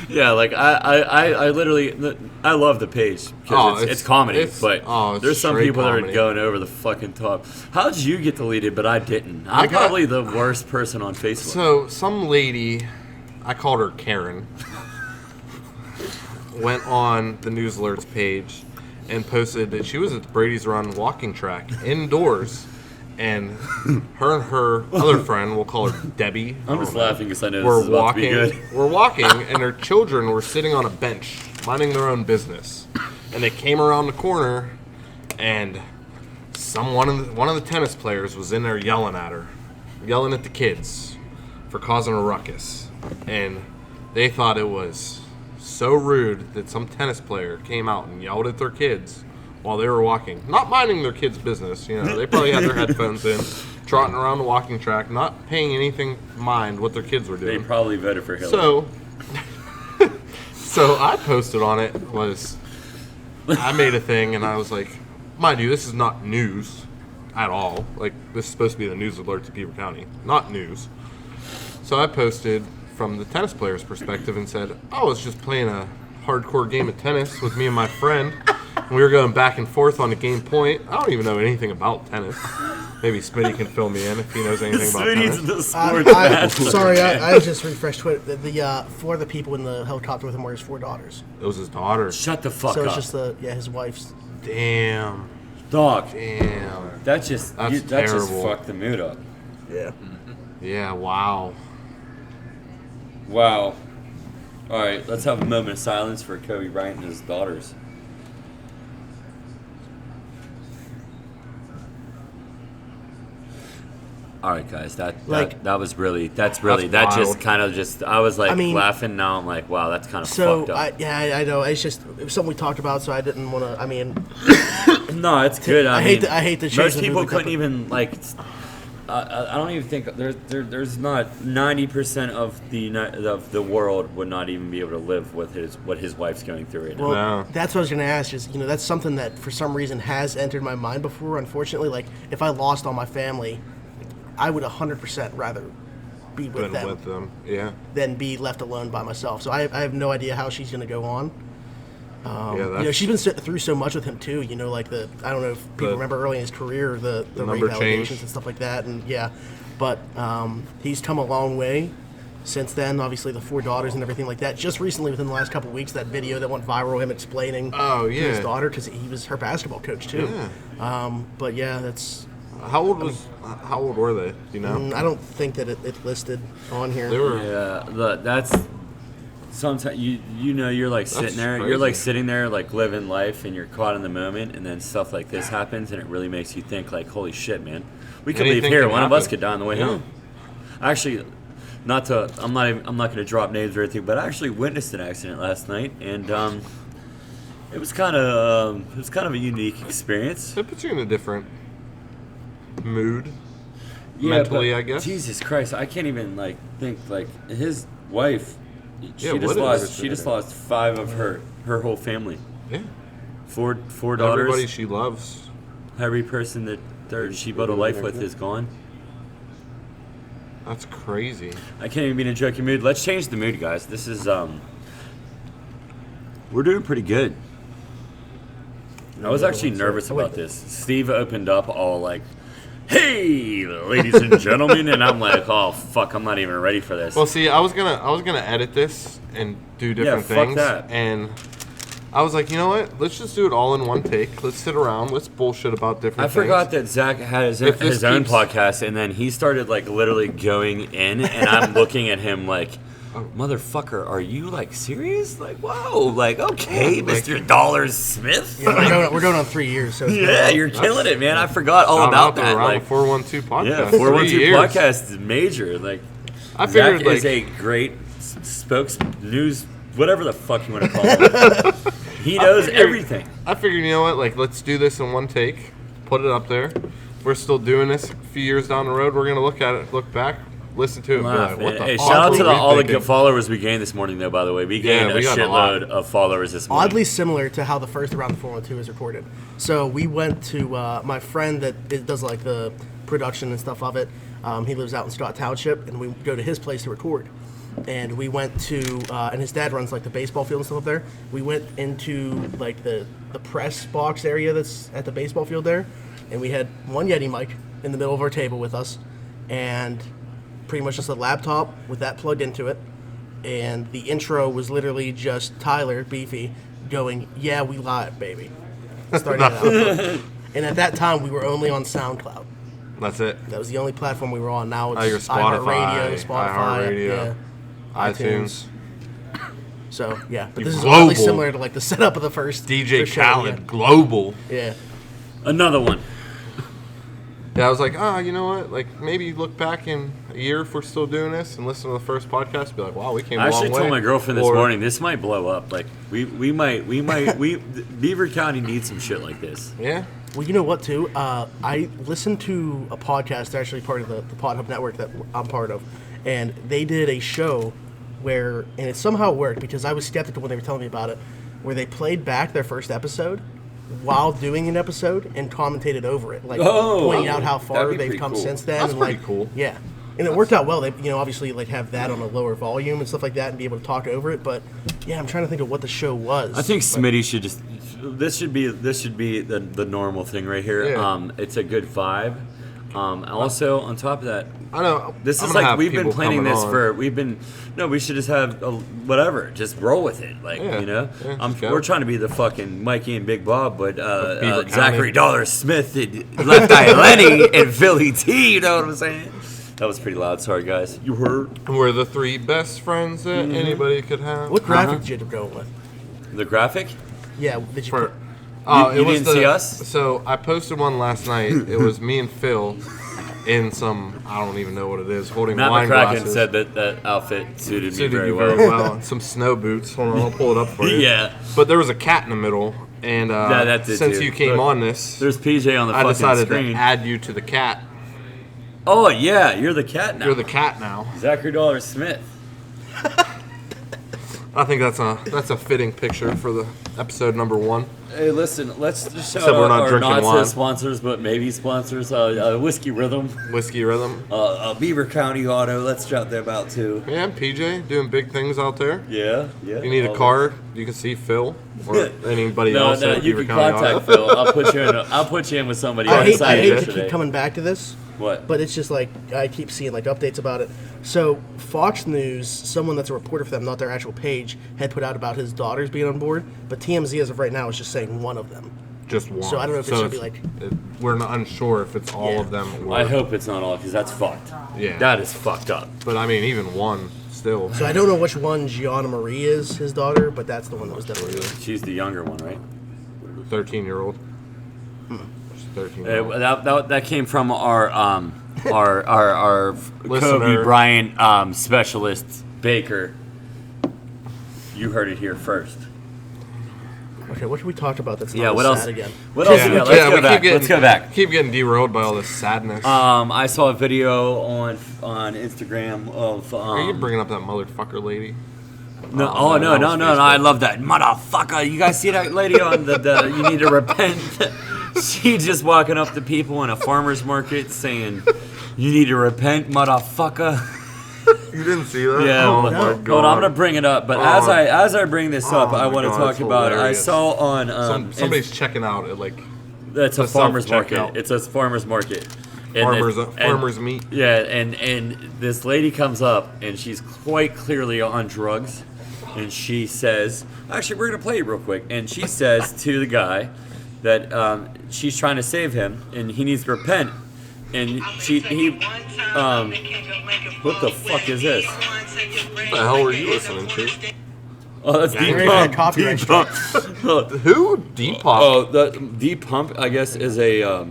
yeah, like I literally, I love the page because it's comedy, but it's there's some straight people that comedy. are going over the fucking top. How did you get deleted, but I didn't? I I'm got- probably the worst person on Facebook. so some lady, I called her Karen, went on the news alerts page and posted that she was at the Brady's Run walking track indoors, and her other friend, we'll call her Debbie. I'm just laughing because I know We're this is about to be walking. good. We're walking, and her children were sitting on a bench, minding their own business, and they came around the corner, and one of the tennis players was in there yelling at her, yelling at the kids for causing a ruckus, and they thought it was so rude that some tennis player came out and yelled at their kids while they were walking, not minding their kids' business. You know, they probably had their headphones in, trotting around the walking track, not paying anything mind what their kids were They doing. probably voted for Hillary. So I posted on it I made a thing, and I was like, mind you, this is not news at all. Like, this is supposed to be the news alert to Beaver County, not news. So I posted from the tennis player's perspective and said, I was just playing a hardcore game of tennis with me and my friend. And we were going back and forth on a game point. I don't even know anything about tennis. Maybe Smitty can fill me in if he knows anything about Smitty's tennis. the sports master. Sorry, I just refreshed Twitter. The 4 of the people in the helicopter with him were his 4 daughters. It was his daughter. Shut the fuck So up. it's just his wife's. Damn. Dog. Damn. That just terrible. fucked the mood up. Yeah. Yeah, wow. Wow. All right, let's have a moment of silence for Kobe Bryant and his daughters. All right, guys, that was really that wild. just kind of just I was like I mean- laughing. Now I'm like, wow, that's kind of So fucked up. I know it's just it was something we talked about, so I didn't want to. I mean, No, it's good. I mean, hate to change most the people movie couldn't company. even like. I don't even think there's not 90% of the world would not even be able to live with what his wife's going through right now. Well, No. that's what I was going to ask. Is that's something that for some reason has entered my mind before. Unfortunately, like if I lost all my family, I would 100% rather be with Been them with them. Yeah. than be left alone by myself. So I have no idea how she's going to go on. Yeah, that's She's been through so much with him too. Like I don't know if people remember early in his career the rape number allegations change. and stuff like that, and but he's come a long way since then. Obviously, the 4 daughters and everything like that. Just recently, within the last couple of weeks, that video that went viral, him explaining Oh, to his yeah. daughter because he was her basketball coach too. Yeah. But yeah, that's. How old were they? Do you know? I don't think that it listed on here. They were. Yeah, that's sometimes you're like sitting there, crazy. you're like sitting there like living life, and you're caught in the moment, and then stuff like this happens, and it really makes you think like, holy shit, man, we could leave here. One of us could die on the way home. Actually, I'm not going to drop names or anything, but I actually witnessed an accident last night, and it was kind of a unique experience. It puts you in a different mood. Mentally, I guess. Jesus Christ, I can't even like think like his wife. She just lost 5 of her whole family. Yeah. 4 daughters. Everybody she loves. Every person that she built a life with is gone. That's crazy. I can't even be in a joking mood. Let's change the mood, guys. This is we're doing pretty good. I was actually nervous about this. Steve opened up all like, "Hey, ladies and gentlemen," and I'm like, "Oh fuck, I'm not even ready for this." Well, see, I was gonna edit this and do different things, that. and I was like, you know what? Let's just do it all in one take. Let's sit around. Let's bullshit about different things. I forgot that Zach had his own podcast, and then he started like literally going in, and I'm looking at him like, motherfucker, are you like serious? Like, whoa, like okay, Mr. Dollars Smith. Yeah, we're going on 3 years. So you're killing it, man. I forgot all about that. Around Like 412 podcast. Yeah, 412 podcast is major. Like, I figured Zach is a great news, whatever the fuck you want to call him. He knows everything. I figured, you know what? Like, let's do this in one take. Put it up there. We're still doing this a few years down the road. We're gonna look at it, look back, listen to it, and be like, what the fuck? Shout out to all the thinking? followers we gained this morning, though. By the way, we gained a shitload of followers this morning. Oddly similar to how the first round of 412 is recorded. So we went to my friend that does like the production and stuff of it. He lives out in Scott Township, and we go to his place to record. And we went to, and his dad runs like the baseball field and stuff up there. We went into like the press box area that's at the baseball field there, and we had one Yeti mic in the middle of our table with us, and pretty much just a laptop with that plugged into it. And the intro was literally just Tyler, Beefy, going, "Yeah, we live, baby." Starting it out. And at that time, we were only on SoundCloud. That's it. That was the only platform we were on. Now it's your Spotify, Spotify, iTunes. So yeah, but this is global. really similar to like the setup of the first DJ show, Khaled, global. Yeah. Another one. Yeah, I was like, you know what? Like, maybe look back in a year if we're still doing this and listen to the first podcast and be like, wow, we came a long way. I actually told my girlfriend this morning, this might blow up. Like, we Beaver County needs some shit like this. Yeah. Well, you know what, too? I listened to a podcast, actually part of the Pod Hub Network that I'm part of, and they did a show where, and it somehow worked because I was skeptical when they were telling me about it, where they played back their first episode while doing an episode and commentated over it, like pointing out how far they've come since then. That's and pretty like, cool. Yeah. And it worked out well. They, obviously like have that on a lower volume and stuff like that and be able to talk over it. But yeah, I'm trying to think of what the show was. I think Smitty should just. This should be the normal thing right here. Yeah. It's a good vibe. Also, on top of that, I know this I'm is gonna like have we've been people planning coming this on. we should just have whatever, just roll with it, like Yeah, just go. we're trying to be the fucking Mikey and Big Bob, but Beaver Zachary County. Dollar Smith and Left Eye Lenny and PhillyT, you know what I'm saying? That was pretty loud. Sorry, guys. You heard? We're the 3 best friends that anybody could have. What graphic did you end up going with? The graphic? Yeah, did you put? You didn't see us? So I posted one last night. It was me and Phil in some, I don't even know what it is, holding Matt wine McCracken glasses. said that outfit suited me Suited very you well. very well. Some snow boots. Hold on, I'll pull it up for you. Yeah. But there was a cat in the middle, and that did since too. you came Look, on this, There's PJ on the I fucking decided screen. to add you to the cat. Oh yeah, you're the cat now. You're the cat now. Zachary Dollar Smith. I think that's a fitting picture for the episode number 1. Hey, listen, let's just shout Except we're out not our drinking not wine. so sponsors, but maybe sponsors. Whiskey Rhythm, Whiskey Rhythm. Beaver County Auto. Let's shout them out too. Yeah, PJ doing big things out there. Yeah. You need a card, you can see Phil or anybody else. No, at you Beaver can County contact Auto. Phil. I'll put you in with somebody. I hate decided to yesterday. keep coming back to this. What? But it's just like I keep seeing like updates about it. So Fox News, someone that's a reporter for them, not their actual page, had put out about his daughters being on board. But TMZ as of right now is just saying one of them. Just one. So I don't know if it should be like. We're not unsure if it's all of them. Or, I hope it's not all because that's fucked. Yeah. That is fucked up. But I mean, even one still. So I don't know which one Gianna Marie is, his daughter, but that's the one that was definitely. She's the younger one, right? 13-year-old. 13. That came from our Listener. Kobe Bryant specialist Baker. You heard it here first. Okay, what should we talk about that's not Yeah, what sad else? again? What else? Yeah, let's go back. Keep getting derailed by all this sadness. I saw a video on Instagram of. Are you bringing up that motherfucker lady? No, no, was I love that motherfucker. You guys see that lady on the you need to repent? She just walking up to people in a farmer's market saying, "You need to repent, motherfucker." You didn't see that? Yeah. Oh my my God. God. Hold on, I'm gonna bring it up. But as I bring this up, I want to talk it's about. hilarious. I saw on somebody's checking out at like that's a farmer's market. self-checkout. It's a farmer's market. farmers meat. Yeah, and this lady comes up and she's quite clearly on drugs, and she says, "Actually, we're gonna play it real quick." And she says to the guy that she's trying to save him and he needs to repent. And what the fuck is this? What the hell were you listening to? Oh, that's Deep Very Pump. bad copyright Deep Pump. Who? Deep Pop. Oh, the Deep Pump, I guess, is a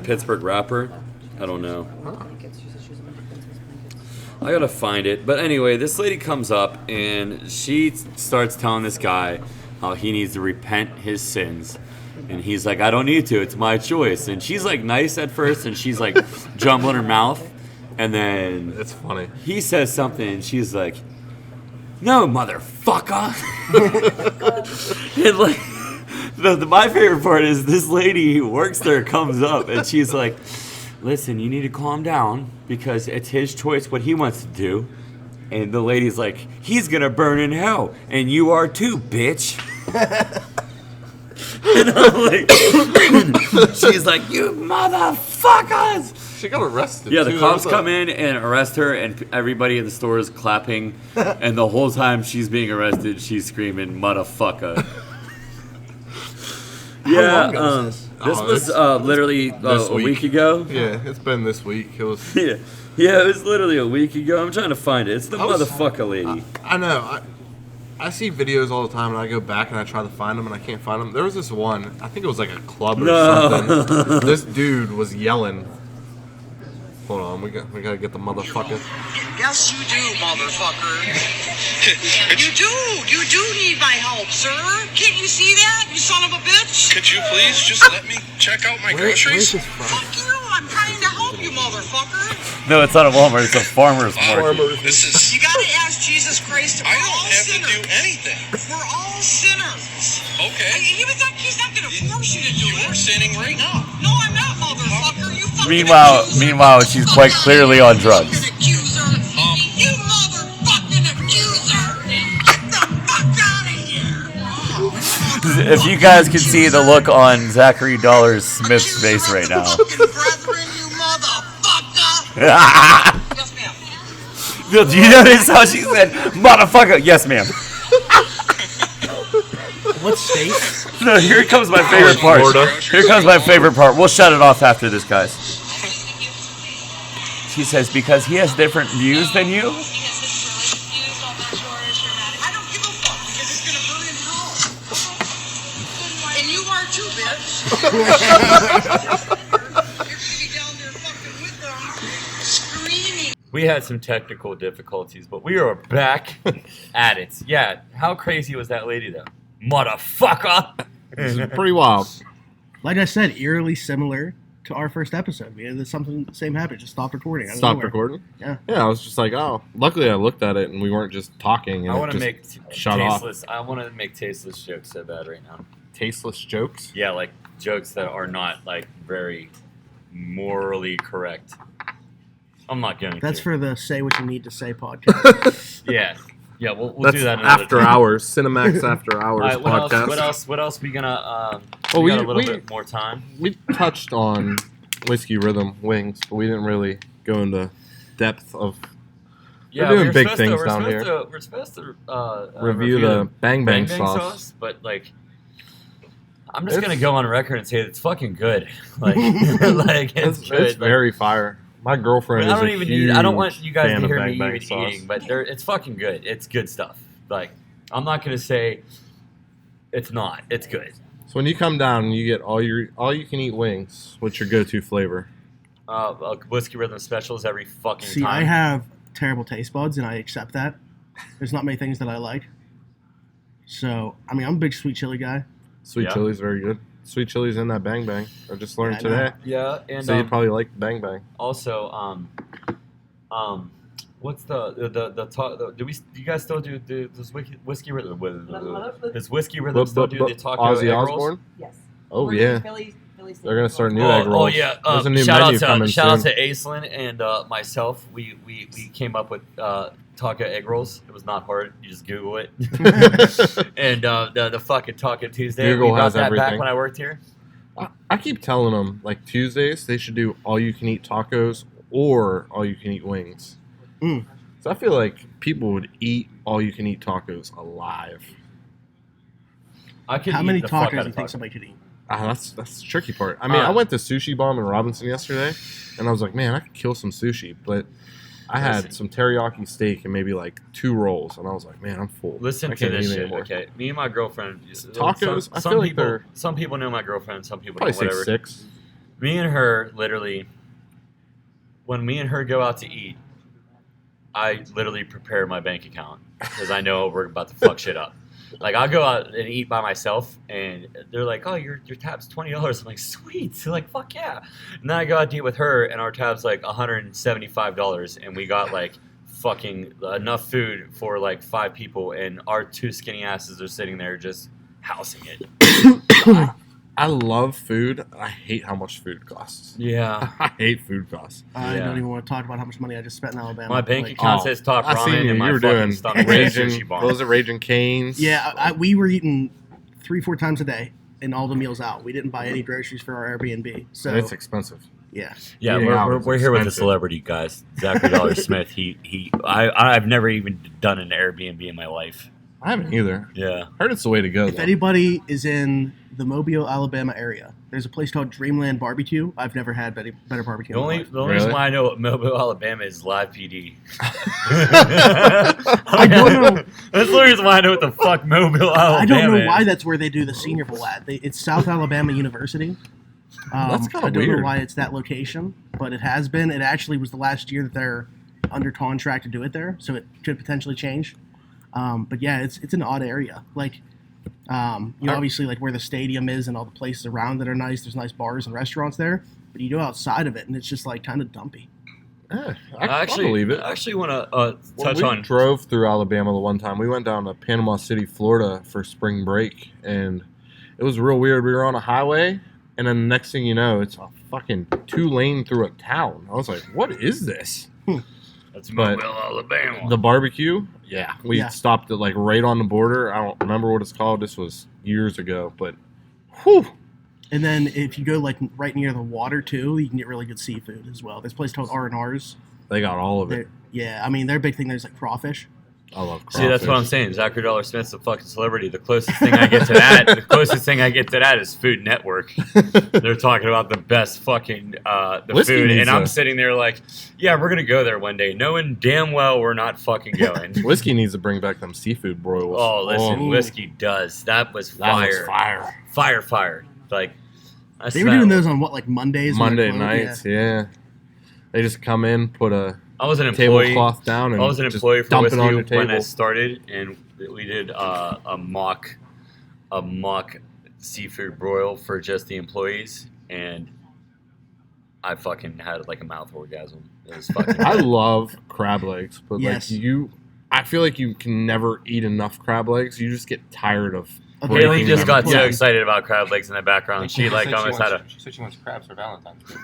Pittsburgh rapper. I don't know. I gotta find it. But anyway, this lady comes up and she starts telling this guy how he needs to repent his sins. And he's like, "I don't need to. It's my choice." And she's like nice at first, and she's like jumbling her mouth. And then It's funny. he says something, and she's like, "No, motherfucker." And like, my favorite part is this lady who works there comes up, and she's like, "Listen, you need to calm down because it's his choice what he wants to do." And the lady's like, "He's gonna burn in hell, and you are too, bitch." And I'm like, she's like, "You motherfuckers!" She got arrested. Yeah, the too. cops come in and arrest her, and everybody in the store is clapping. And the whole time she's being arrested, she's screaming, "Motherfucker!" long ago was this was literally a week ago. Yeah, it's been this week. It was. Yeah, it was literally a week ago. I'm trying to find it. It's the motherfucker lady. I know. I see videos all the time, and I go back and I try to find them, and I can't find them. There was this one. I think it was like a club or something. This dude was yelling. Hold on, we gotta get the motherfucker. Yes, you do, motherfucker. You do need my help, sir. Can't you see that, you son of a bitch? Could you please just let me check out my Where's groceries? this from? Fuck you, I'm trying to help you, motherfucker. No, it's not a Walmart. It's a farmer's market. This is. You gotta ask Jesus Christ. We're I all don't have to sinners. do anything. We're all sinners. Okay. He's not gonna force you to do You're it. sinning right now. No, I'm not, motherfucker. You fucking Meanwhile, she's quite clearly on drugs. Fucking accuser. You motherfucking accuser. Get the fuck out of here. If you guys could see the look on Zachary Dollar Smith's face right now. Fucking brethren, you motherfucker. Yes, ma'am. Do you notice how she said, "Motherfucker"? Yes, ma'am. What state? No, here comes my favorite part. Florida. Here comes my favorite part. We'll shut it off after this, guys. She says, "Because he has different views than you." I don't give a fuck because it's gonna burn in hell. And you are too, bitch. You're gonna be down there fucking with them, screaming. We had some technical difficulties, but we are back at it. Yeah, how crazy was that lady, though? Motherfucker! Pretty wild. Like I said, eerily similar to our first episode. We had something same happened. Just stopped recording. Stopped recording? Yeah. Yeah, I was just like, oh. Luckily, I looked at it and we weren't just talking. And I want to make shut off. tasteless. I want to make tasteless jokes so bad right now. Tasteless jokes. Yeah, like jokes that are not like very morally correct. I'm not going That's to. for the Say What You Need to Say podcast. Yeah, we'll That's do that another after time. hours. Cinemax After Hours All right, podcast. What else? We gonna? Well, we got a little bit more time. We touched on Whiskey Rhythm Wings, but we didn't really go into depth of Yeah, doing we're big supposed things to, down here. We're supposed to Review the Bang Bang sauce. but like, I'm just gonna go on record and say it's fucking good. Like, like it's good. It's very fire. My girlfriend I don't is even a huge I don't want you guys fan to of hear Bang me Bang even sauce. eating, but it's fucking good. It's good stuff. Like, I'm not gonna say it's not. It's good. So when you come down and you get all you can eat wings, what's your go-to flavor? Whiskey Rhythm specials every fucking See, time. I have terrible taste buds, and I accept that. There's not many things that I like. So, I mean, I'm a big sweet chili guy. Sweet chili's very good. Sweet chili's in that Bang Bang. I just learned Yeah, I know. today. Yeah, and So you'd probably like Bang Bang. also what's do you guys still do does whiskey rhythm does whiskey rhythm still do the taco Ozzy egg rolls? Osbourne? Yes. Oh, We're yeah. doing Philly's They're gonna start new Oh, egg rolls. oh yeah, There's a new shout menu out to coming shout out soon. to Aislinn and myself. We came up with taco egg rolls. It was not hard. You just Google it. And the fucking Taco Tuesday. Google we brought has that back everything. when I worked here. I keep telling them, like, Tuesdays, they should do all-you-can-eat tacos or all-you-can-eat wings. Mm. So I feel like people would eat all-you-can-eat tacos alive. I could How eat many the fuck tacos out do you of think tacos. somebody could eat? That's the tricky part. I mean, I went to Sushi Bomb in Robinson yesterday, and I was like, man, I could kill some sushi. But I had some teriyaki steak and maybe, like, 2 rolls, and I was like, man, I'm full. Listen I to can't this eat shit, anymore. okay? Me and my girlfriend. Tacos, I Some feel like people, they're- some people know my girlfriend. Some people Probably know whatever. 6'6". Me and her literally, when me and her go out to eat, I literally prepare my bank account because I know we're about to fuck shit up. Like, I'll go out and eat by myself, and they're like, "Oh, your tab's $20." I'm like, "Sweet!" So like, "Fuck yeah!" And then I go out to eat with her, and our tab's like $175, and we got like fucking enough food for like 5 people, and our 2 skinny asses are sitting there just housing it. I love food. I hate how much food costs. Yeah. I hate food costs. I Yeah. don't even want to talk about how much money I just spent in Alabama. My bank Like, account says top I seen ramen, you. and my You were fucking doing stomach Raging. sushi bar. Those are Raging Canes. Yeah, we were eating 3-4 times a day and all the meals out. We didn't buy any groceries for our Airbnb. So it's expensive. yeah, Yeah, Eating out is we're here with a expensive. celebrity, guys. Zachary Dollar Smith. I've never even done an Airbnb in my life. I haven't either. Yeah. Heard it's the way to go. if Though. anybody is in the Mobile, Alabama area, there's a place called Dreamland Barbecue. I've never had better barbecue. The in my only life. reason Really? why I know what Mobile, Alabama is live PD. I don't know. That's the reason why I know what the fuck Mobile, Alabama I don't know is. why that's where they do the Senior Bowl at. It's South Alabama University. That's kinda I don't know weird. why it's that location, but it has been. It actually was the last year that they're under contract to do it there, so it could potentially change. But yeah, it's an odd area. Like, obviously, like where the stadium is and all the places around that are nice. There's nice bars and restaurants there, but you go outside of it and it's just like kind of dumpy. I I believe it. I actually want to When touch we on. drove through Alabama the one time. We went down to Panama City, Florida for spring break, and it was real weird. We were on a highway, and then the next thing you know, it's a fucking 2-lane through a town. I was like, what is this? That's but Mobile, Alabama. The barbecue, we Yeah. stopped at like right on the border. I don't remember what it's called. This was years ago, but whew. And then if you go like right near the water too, you can get really good seafood as well. There's a place called R&R's. They got all of it. Yeah, I mean their big thing there's like crawfish. I love crawfish. See, that's what I'm saying. Zachary Dollar Smith's a fucking celebrity. The closest thing I get to that, is Food Network. They're talking about the best fucking the Whiskey food, needs and I'm a- sitting there like, yeah, we're gonna go there one day, knowing damn well we're not fucking going. Whiskey needs to bring back them seafood broils. Oh, listen, Oh. Whiskey does. That was that was fire. fire. Fire. Like, I They were smell- doing those on what, like Mondays? when Monday they're closed? nights, yeah. They just come in, put a I was an employee. tablecloth down, and I was an just employee for dump Whiskey it on your when I table. started, and we did a mock seafood broil for just the employees, and I fucking had like a mouth orgasm. It was fucking. I love crab legs, but Yes. I feel like you can never eat enough crab legs. You just get tired of. Okay. Haley breaking just them. got so excited about crab legs in the background. She like almost had a. She said she wants crabs for Valentine's Day.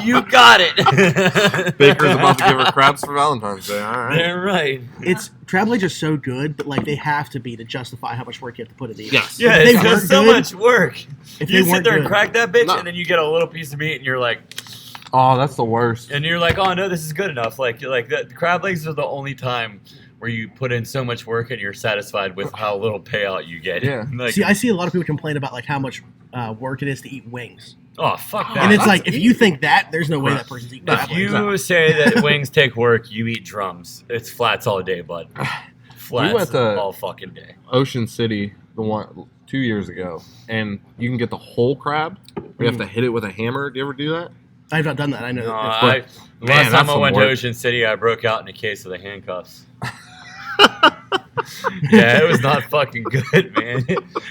You got it. Baker's about to give her crabs for Valentine's Day. All right. They're right. It's crab legs are so good, but like they have to be to justify how much work you have to put in these. Yes. Yeah, If they it's weren't just so good- much work. If You they sit weren't there and good- crack that bitch, No. and then you get a little piece of meat, and you're like. Oh, that's the worst. And you're like, oh no, this is good enough. Like the crab legs are the only time where you put in so much work and you're satisfied with how little payout you get. Yeah. Like, See, I see a lot of people complain about like how much work it is to eat wings. Oh, fuck that. And it's like, if you think that, there's no way that person's eating If crab you legs. say that wings take work, you eat drums. It's flats all day, bud. Flats went to- all fucking day. Ocean City, the one 2 years ago, and you can get the whole crab. You have to hit it with a hammer. Do you ever do that? I've not done that. I know. No, That's- last time that's I some went to work. Ocean City, I broke out in a case of the handcuffs. Yeah, it was not fucking good, man.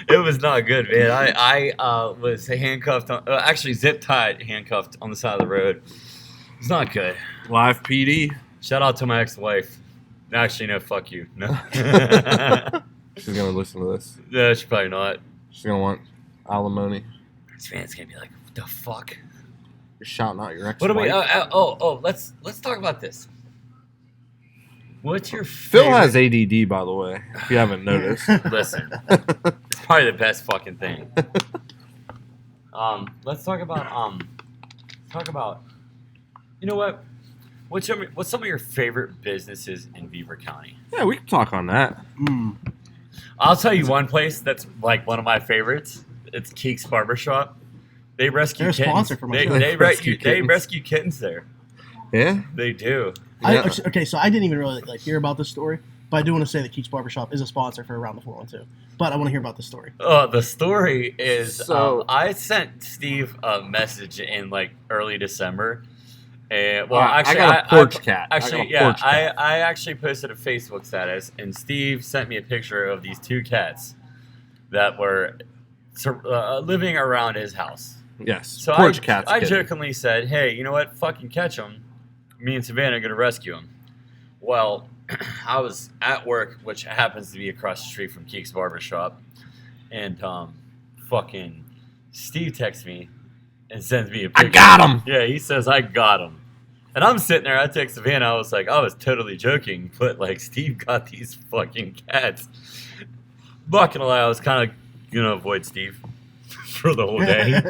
It was not good, man. I was handcuffed, actually zip-tied handcuffed on the side of the road. It's not good. Live PD. Shout out to my ex-wife. Actually, no, fuck you. No. She's gonna listen to this. No, she's probably not. She's gonna want alimony. This man's gonna be like, what the fuck? You're shouting out your What ex-wife. do we? Let's talk about this. What's your Phil favorite? has ADD, by the way. If you haven't noticed. Listen, it's probably the best fucking thing. Let's talk about You know what? What's some of your favorite businesses in Beaver County? Yeah, we can talk on that. I'll tell you one place that's like one of my favorites. It's Keeks Barbershop. They rescue They're a kittens. sponsor for my show. They Rescue rescue kittens. kittens there. Yeah. They do. Yeah. Okay, so I didn't even really hear about this story, but I do want to say that Keats Barbershop is a sponsor for Around the 412. But I want to hear about the story. The story is So- I sent Steve a message in like early December. And I actually, got a porch cat. Actually, I actually posted a Facebook status, and Steve sent me a picture of these two cats that were living around his house. Yes. So porch cats. I kitten. jokingly said, "Hey, you know what? Fucking catch them. Me and Savannah are gonna rescue them." Well, I was at work, which happens to be across the street from Keeks Barbershop, and fucking Steve texts me and sends me a picture. I got him. Yeah, he says I got him, and I'm sitting there. I text Savannah. I was like, I was totally joking, but like Steve got these fucking cats. Not gonna lie, I was kind of gonna avoid Steve for the whole day.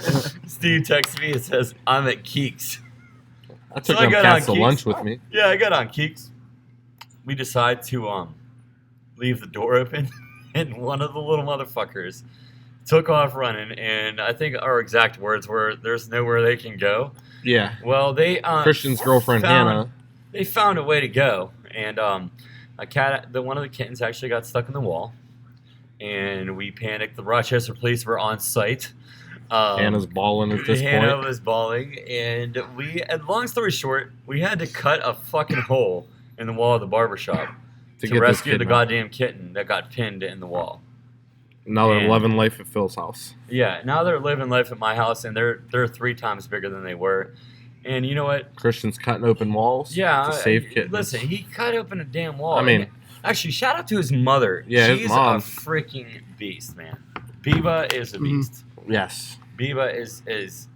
Steve texts me and says, "I'm at Keeks." I took So I them got cats to on Keeks. lunch with me. Yeah, I got on Keeks. We decide to leave the door open, and one of the little motherfuckers took off running. And I think our exact words were, "There's nowhere they can go." Yeah. Well, they Christian's girlfriend Hannah. They found a way to go, and one of the kittens actually got stuck in the wall, and we panicked. The Rochester police were on site. Hannah's balling at this Hannah point. was bawling, and long story short, we had to cut a fucking hole in the wall of the barbershop To to get this rescue the kitten out. goddamn kitten that got pinned in the wall. Now they're and- loving life at Phil's house. Yeah, now they're living life at my house, and they're 3 times bigger than they were. And you know what? Christian's cutting open walls Yeah, to save kittens. listen, he cut open a damn wall. I mean- And actually, shout out to his mother. Yeah, his she's mom. a freaking beast, man. Biba is a beast. Yes. Biba is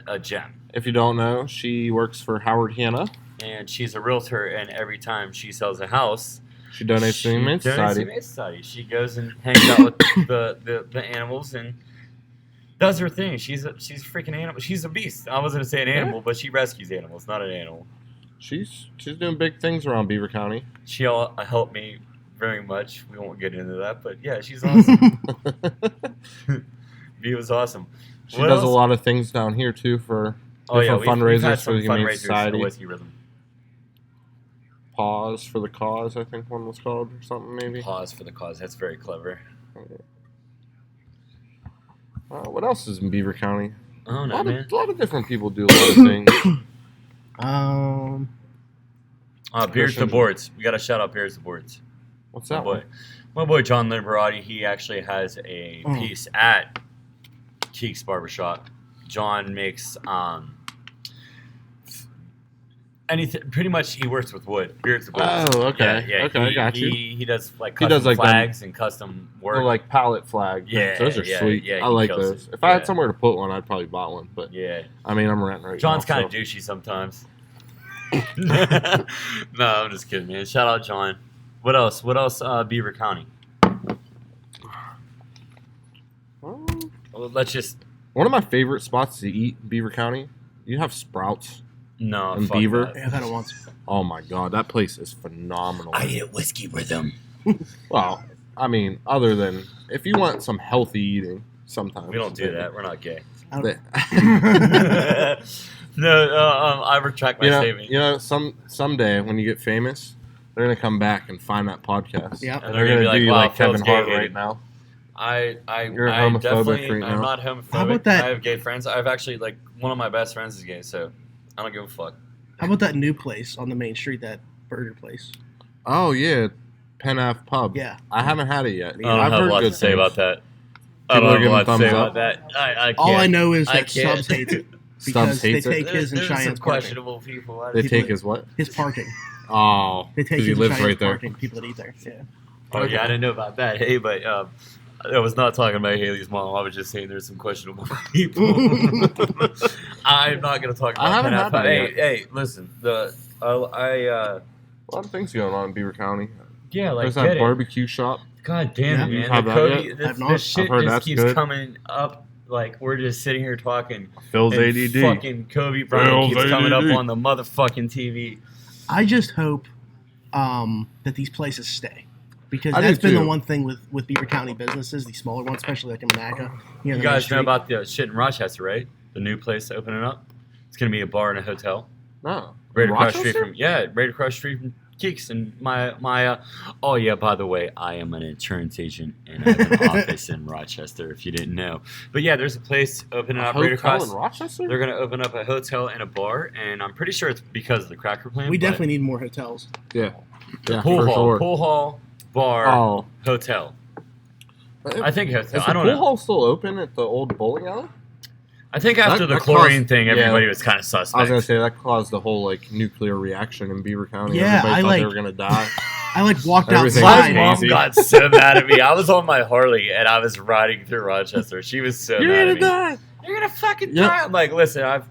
a gem. If you don't know, she works for Howard Hanna. And she's a realtor, and every time she sells a house, She donates to the Humane donates to Society. the Humane Society. She goes and hangs out with the animals and does her thing. She's a freaking animal. She's a beast. I wasn't gonna say an animal, but she rescues animals, not an animal. She's doing big things around Beaver County. She helped me very much. We won't get into that, but yeah, she's awesome. Bee was awesome. She What does a else? lot of things down here too for Oh yeah, different we've had fundraisers for some the Humane fundraisers for the Society. Whiskey Rhythm. Pause for the Cause, I think one was called, or something maybe. Pause for the cause. That's very clever. What else is in Beaver County? Oh A no, lot, man. a lot of different people do a lot of things. Beers to Christian- Boards. We got to shout out Beers to Boards. What's My that boy, one? my boy John Liberati. He actually has a piece at Keeks Barbershop. John makes anything. Pretty much, he works with wood. Beers to Boards. Oh, okay. Yeah, Okay, he, got you. He does like He custom does, like, them- flags and custom work. Or like pallet flag. Yeah, those are yeah, sweet. yeah, I he like kills those. it. If I had Yeah. somewhere to put one, I'd probably bought one. But yeah, I mean, I'm renting right John's now. kind of douchey sometimes. No, I'm just kidding, man. Shout out John. What else? Beaver County. Well, Well, let's just one of my favorite spots to eat in Beaver County, you have Sprouts. no. And fuck Beaver? that. Yeah, I've had it once. Oh my god, that place is phenomenal. I eat Whiskey Rhythm. Well, I mean, other than if you want some healthy eating, sometimes We don't do that. We're not gay. I retract my statement. Someday when you get famous, they're gonna come back and find that podcast. Yep. And they're gonna do you like Kevin Hart gay-hated. right now. You're homophobic definitely, right now. I'm not homophobic. How about that? I have gay friends. I've actually, one of my best friends is gay, so I don't give a fuck. How about that new place on the main street, that burger place? Oh yeah, Penn Ave Pub. Yeah. I haven't had it yet. I don't have a lot to say about that. People are giving I don't have a lot to thumbs say up. about that. I can't. All I know is I that can't. Stubbs hates it. Stubbs Because hates they it? take his and There's some Cheyenne's parking. questionable people. They take his what? His parking. Oh, They take because he his lives and Cheyenne's right there. parking. People that eat there. Yeah. Oh yeah, I didn't know about that. Hey, but I was not talking about Haley's mom. I was just saying there's some questionable people. I'm not gonna talk about I haven't that. had that yet. Hey, listen. A lot of things going on in Beaver County. Yeah, There's that barbecue shop. God damn it, Yeah. man. Have The that Kobe, yet? this, I've not. this shit I've heard just that's keeps good. coming up. Like, we're just sitting here talking. Phil's and ADD. fucking Kobe Bryant Phil's keeps coming up ADD. on the motherfucking TV. I just hope that these places stay. Because I do Oh, that's been the too. one thing with Beaver County businesses, these smaller ones, especially like in Monaca. You guys know about the shit in Rochester, right? The new place opening up. It's gonna be a bar and a hotel. No. Right across the Rochester? street from right across the street from Keeks and my oh yeah, by the way, I am an insurance agent and I have an office in Rochester if you didn't know. But yeah, there's a place opening A up right hotel across. in Rochester? They're gonna open up a hotel and a bar, and I'm pretty sure it's because of the cracker plant. We but definitely need more hotels. Yeah. Yeah, pool for hall, sure. pool hall, bar, Oh. hotel. I think hotel. Is the I don't pool know. hall still open at the old bowling alley? I think after the that chlorine caused- thing, yeah. everybody was kind of suspect. I was gonna say that caused the whole nuclear reaction in Beaver County. Yeah, Everybody I thought they like- were gonna die. I walked Everything My outside. was mom hazy. got so mad at me. I was on my Harley and I was riding through Rochester. She was so You're mad gonna at me. die. You're gonna fucking Yep. die. I'm like, listen, I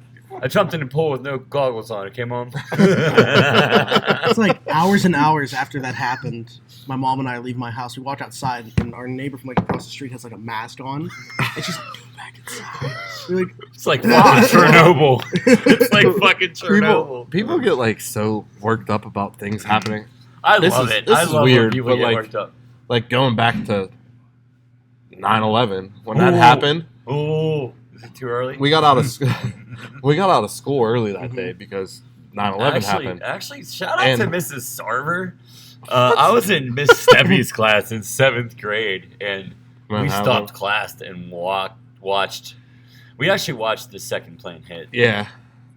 jumped in the pool with no goggles on. It came home. It's like hours and hours after that happened. My mom and I leave my house. We walk outside, and our neighbor from across the street has a mask on, and she's like, "Go back inside." We're like, It's like fucking Chernobyl. It's like fucking Chernobyl. People get so worked up about things happening. I This love is- it. this I is love weird, when people but, get worked up. Like going back to 9/11 when that Ooh. happened. Oh, is it too early? We got out of school early that day because 9/11 happened. Actually, shout out And- to Mrs. Sarver. I was in Miss Steffi's class in 7th grade, and When we it stopped happened. class and watched. We actually watched the second plane hit. Yeah,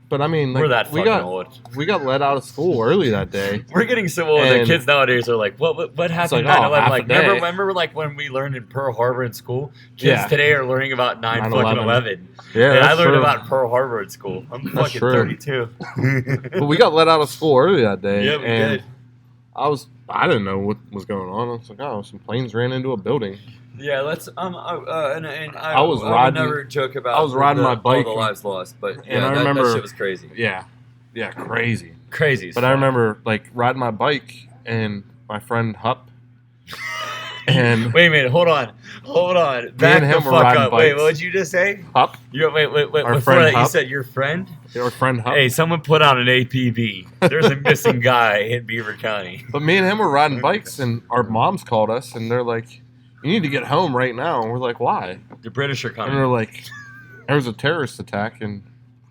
but I mean, We're that we fucking got old. we got let out of school early that day. We're getting so old that And- kids nowadays are like, what happened? like, oh, 9/11? half a Like, day. remember like when we learned in Pearl Harbor in school? Kids Yeah. today are learning about 9/11. Yeah, And I that's learned true. about Pearl Harbor in school. I'm That's fucking true. 32. But we got let out of school early that day. Yeah, we and did. I didn't know what was going on. I was like, oh, some planes ran into a building. Yeah, let's and I was would riding- never joke about. I was riding my bike all the and- lives lost, but yeah, and I that remember- shit was crazy. Yeah, crazy. Crazy. as But I fuck. remember riding my bike and my friend Hup. And Wait a minute, hold on. Back and the him were fuck riding up. Wait, bikes. what did you just say? Hup, Wait. Our Before friend that, you Hup. said your friend. our friend Hup. Hey, someone put out an APB. There's a missing guy in Beaver County. But me and him were riding bikes, and our moms called us, and they're like, "You need to get home right now." And we're like, "Why?" The British are And coming. they're like, "There was a terrorist attack, and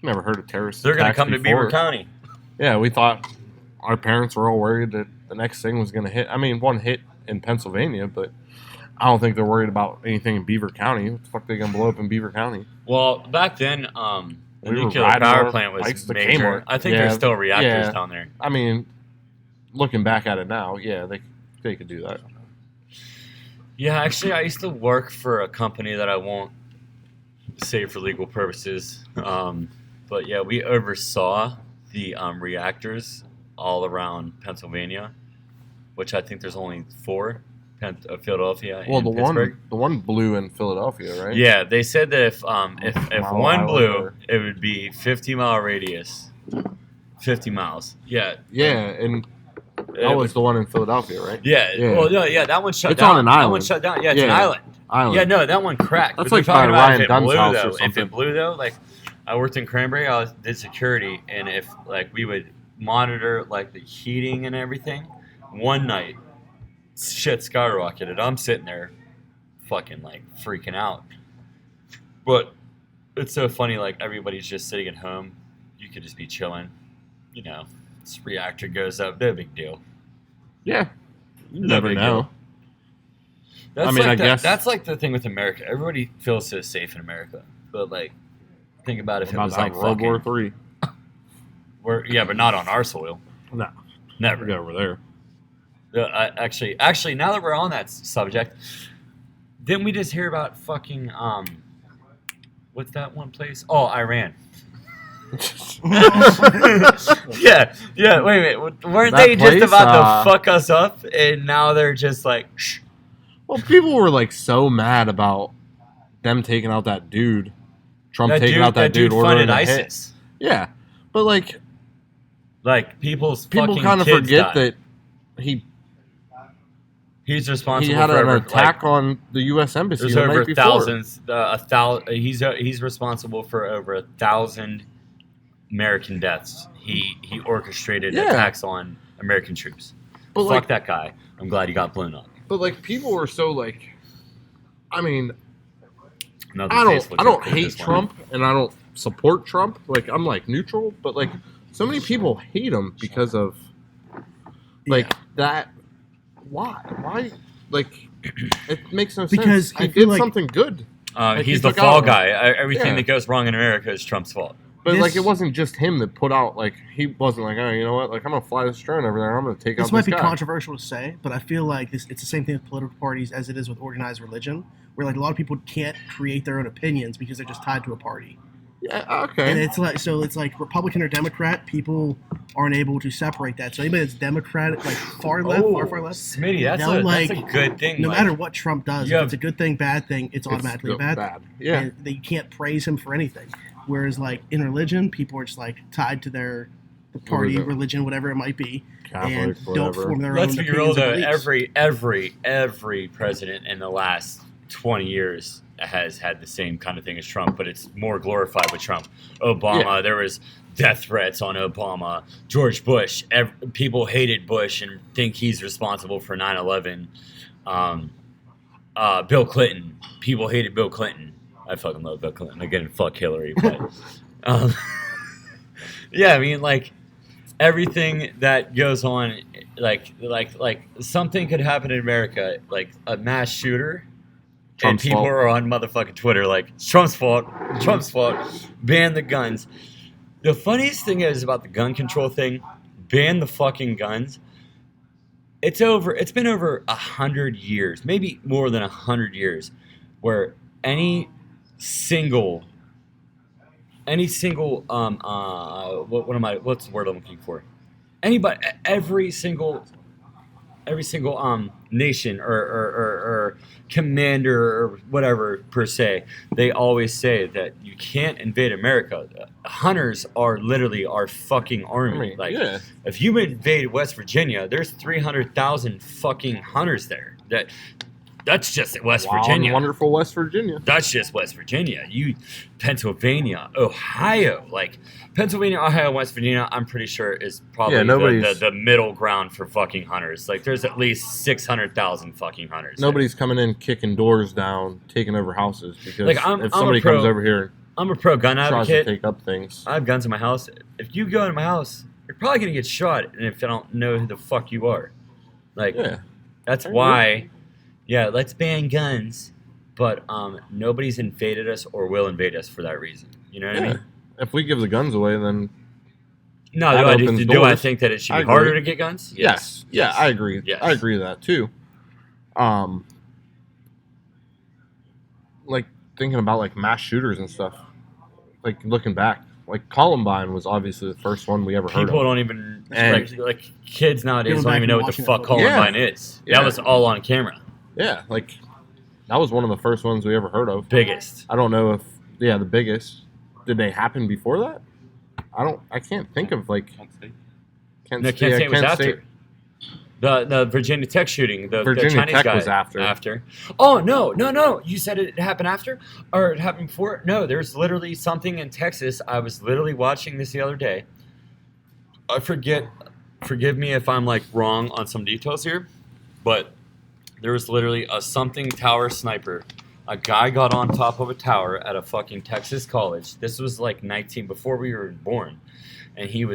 never heard of terrorist They're gonna attacks come to before." Beaver County. Yeah, we thought our parents were all worried that the next thing was going to hit. I mean, one hit in Pennsylvania, but I don't think they're worried about anything in Beaver County. What the fuck they going to blow up in Beaver County? Well, back then, the We were nuclear riding power our plant was bikes to major. Kmart. I think Yeah, there's still reactors yeah. down there. I mean, looking back at it now, yeah, they could do that. Yeah, actually, I used to work for a company that I won't say for legal purposes. But yeah, we oversaw the reactors all around Pennsylvania, which I think there's only 4. Philadelphia Well, and the Pittsburgh. one blew in Philadelphia, right? Yeah, they said that if Mile one Island blew, or- it would be 50-mile radius. 50 miles. Yeah. Yeah, and It that was would- the one in Philadelphia, right? Yeah. Yeah. Well, yeah, that one shut It's down. on an That one island. shut down. Yeah, it's an Yeah. island. Island. Yeah, no, that one cracked. That's But like they're talking by about Ryan if it Dunn's blew, house or though. If something. it blew, though, I worked in Cranberry. I did security, and if we would monitor the heating and everything, one night, shit skyrocketed. I'm sitting there, fucking freaking out. But It's so funny. Like everybody's just sitting at home. You could just be chilling. You know, this reactor goes up. No big deal. Yeah. You No never big know. deal. That's I mean, like I guess- that's like the thing with America. Everybody feels so safe in America, but like, think about if About it was to like have World War III. yeah, but not on our soil. No. Never. Get over there. Actually, now that we're on that subject, didn't we just hear about fucking what's that one place? Oh, Iran. yeah. Wait a minute. Weren't That they place, just about to fuck us up, and now they're just like, shh. Well, people were like so mad about them taking out that dude. Trump taking out that dude funded ordering a hit. ISIS. Yeah, but like People people kind of forget that he's responsible. he had for an over, attack on the U.S. embassy There's the over night before. thousands. He's responsible for over 1,000 American deaths. He orchestrated attacks on American troops. But Fuck like, that guy. I'm glad he got blown up. but like people were so like, I mean, Another I Facebook don't joke hate this one. Trump and I don't support Trump. Like I'm like neutral, but like so many people hate him because of like that. Why? Like it makes no Because sense. I He feel did like- something good. Like, He's he the took fall out- guy. Everything Yeah. that goes wrong in America is Trump's fault. But This- like it wasn't just him that put out. Like he wasn't like, oh, you know what? Like I'm gonna fly this drone over there. And I'm gonna take out This might this be guy. controversial to say, but I feel like it's the same thing with political parties as it is with organized religion, where like a lot of people can't create their own opinions because they're just tied to a party. Yeah. Okay. And it's like Republican or Democrat, people aren't able to separate that. So anybody that's Democratic, like far left, far left, Smitty, that's they'll, that's a like, good thing. no like, matter what Trump does, you if have- it's a good thing, bad thing, it's automatically a bad thing. Yeah. And you can't praise him for anything. Whereas like in religion, people are just like tied to the party, religion, whatever it might be, Catholic, and don't whatever. form their Let's own be real opinions though. and beliefs. Every president in the last 20 years has had the same kind of thing as Trump, but it's more glorified with Trump. Obama, there was death threats on Obama. George Bush, people hated Bush and think he's responsible for 9/11. Bill Clinton, people hated Bill Clinton. I fucking love Bill Clinton. Again, fuck Hillary, but yeah, I mean, like everything that goes on, like something could happen in America, like a mass shooter. Trump's and people fault. are on motherfucking Twitter like, it's Trump's fault, ban the guns. The funniest thing is about the gun control thing, ban the fucking guns. It's been over 100 years, maybe more than 100 years, where any single, what's the word I'm looking for? Every single nation or commander or whatever per se, they always say that you can't invade America. Hunters are literally our fucking army. If you invade West Virginia, there's 300,000 fucking hunters there. That's just West Virginia. Wonderful West Virginia. That's just West Virginia. Pennsylvania, Ohio, like Pennsylvania, Ohio, West Virginia, I'm pretty sure is probably the middle ground for fucking hunters. Like there's at least 600,000 fucking hunters. Nobody's coming in kicking doors down, taking over houses because Like, if somebody comes over here I'm a pro gun and tries advocate. to take up things. I have guns in my house. If you go in my house, you're probably gonna get shot, and if I don't know who the fuck you are, like that's why. Yeah, let's ban guns, but nobody's invaded us or will invade us for that reason. You know what I mean? If we give the guns away, then No, that do opens I doors. think that it should be I harder agree. to get guns? yes. Yeah, I agree. Yes. I agree with that too. Like thinking about like mass shooters and stuff. Like looking back, like Columbine was obviously the first one we ever heard People of. don't even And- like kids nowadays Going don't back even and know what the watching fuck that footage. Columbine is. Yeah. That was all on camera. Yeah, like that was one of the first ones we ever heard of. Biggest. I don't know if the biggest. Did they happen before that? I can't think of like Can't say. Kent No, State- Kent State was Kent after. State- The Virginia Tech shooting, the Virginia Chinese Tech guy was after. Oh no! You said it happened after, or it happened before? No, there's literally something in Texas. I was literally watching this the other day. I forget. Forgive me if I'm like wrong on some details here, but there was literally a something tower sniper. A guy got on top of a tower at a fucking Texas college. This was like 19 before we were born, and he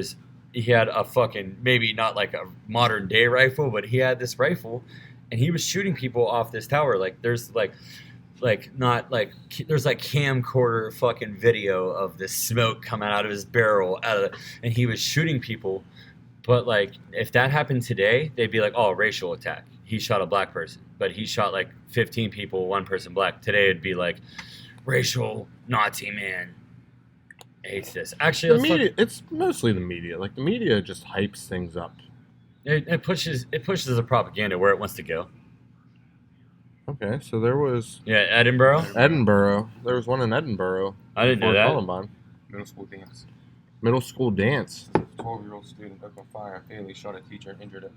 had a fucking, maybe not like a modern day rifle, but he had this rifle, and he was shooting people off this tower. Like there's there's like camcorder fucking video of the smoke coming out of his barrel and he was shooting people. But like if that happened today, they'd be like, oh, racial attack. He shot a black person, but he shot like 15 people, one person black. Today it'd be like racial Nazi man hates this. Actually, the media, it's mostly the media. Like the media just hypes things up. It pushes the propaganda where it wants to go. Okay, so there was Edinburgh. There was one in Edinburgh. I didn't know that. Columbine. Middle school dance. Middle school dance. A 12-year-old student opened fire and fatally shot a teacher and injured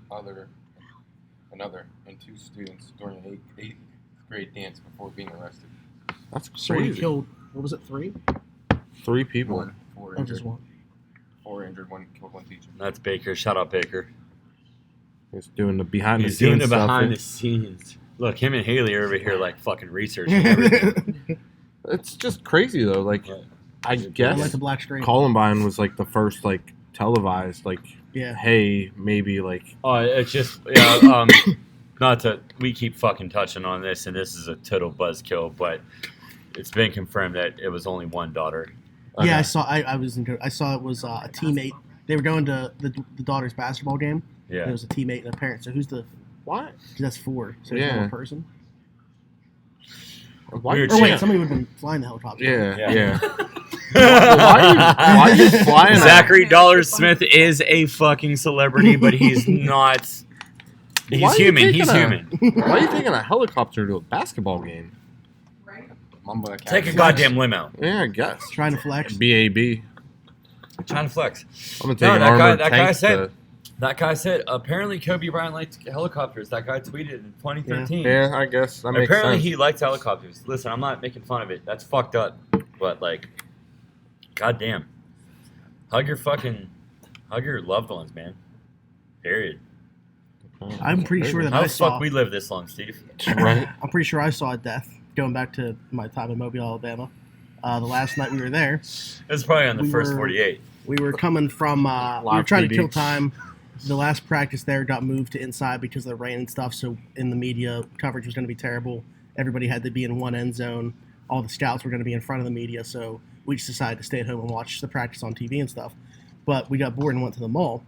another and 2 students during an 8th grade dance before being arrested. That's crazy. So he killed, what was it, 3? 3 people. 4 Oh, injured. just 1. 4 injured, 1 killed, 1 teacher. That's Baker. Shout out Baker. He's doing the behind the He's doing scenes the stuff. behind the scenes. Look, him and Haley are over here like fucking researching everything. It's just crazy though. Like I I guess like the black string. Columbine was like the first like televised like Yeah. hey maybe like Oh, it's just we keep fucking touching on this, and this is a total buzzkill, but it's been confirmed that it was only one daughter. okay. Yeah, I saw it was a teammate. They were going to the daughter's basketball game. Yeah. It was a teammate and a parent. So who's the? What? That's 4. So Yeah. it's one person. Why Weird Or shit. wait, somebody would have been flying the helicopter. Yeah. Why are you flying? Zachary Dollar Smith is a fucking celebrity, but he's not. He's Why are you human. taking He's a- human. Why are you taking a helicopter to a basketball game? Mumbo Take a goddamn limo. Yeah, I guess. Trying to flex. BAB. Trying to flex. I'm gonna take an that armored guy tank said. to- That guy said apparently Kobe Bryant liked helicopters. That guy tweeted in 2013. Yeah, I guess that makes Apparently sense. he liked helicopters. Listen, I'm not making fun of it. That's fucked up. But like, goddamn, hug your loved ones, man. Period. I'm pretty sure that How I the saw. fuck we live this long, Steve? Right. I'm pretty sure I saw a death going back to my time in Mobile, Alabama. The last night we were there, It's probably on the We first were- 48. we were coming from. We were Live trying to PD. kill time. The last practice there got moved to inside because of the rain and stuff. So in the media coverage was going to be terrible. Everybody had to be in one end zone. All the scouts were going to be in front of the media. So we just decided to stay at home and watch the practice on TV and stuff. But we got bored and went to the mall.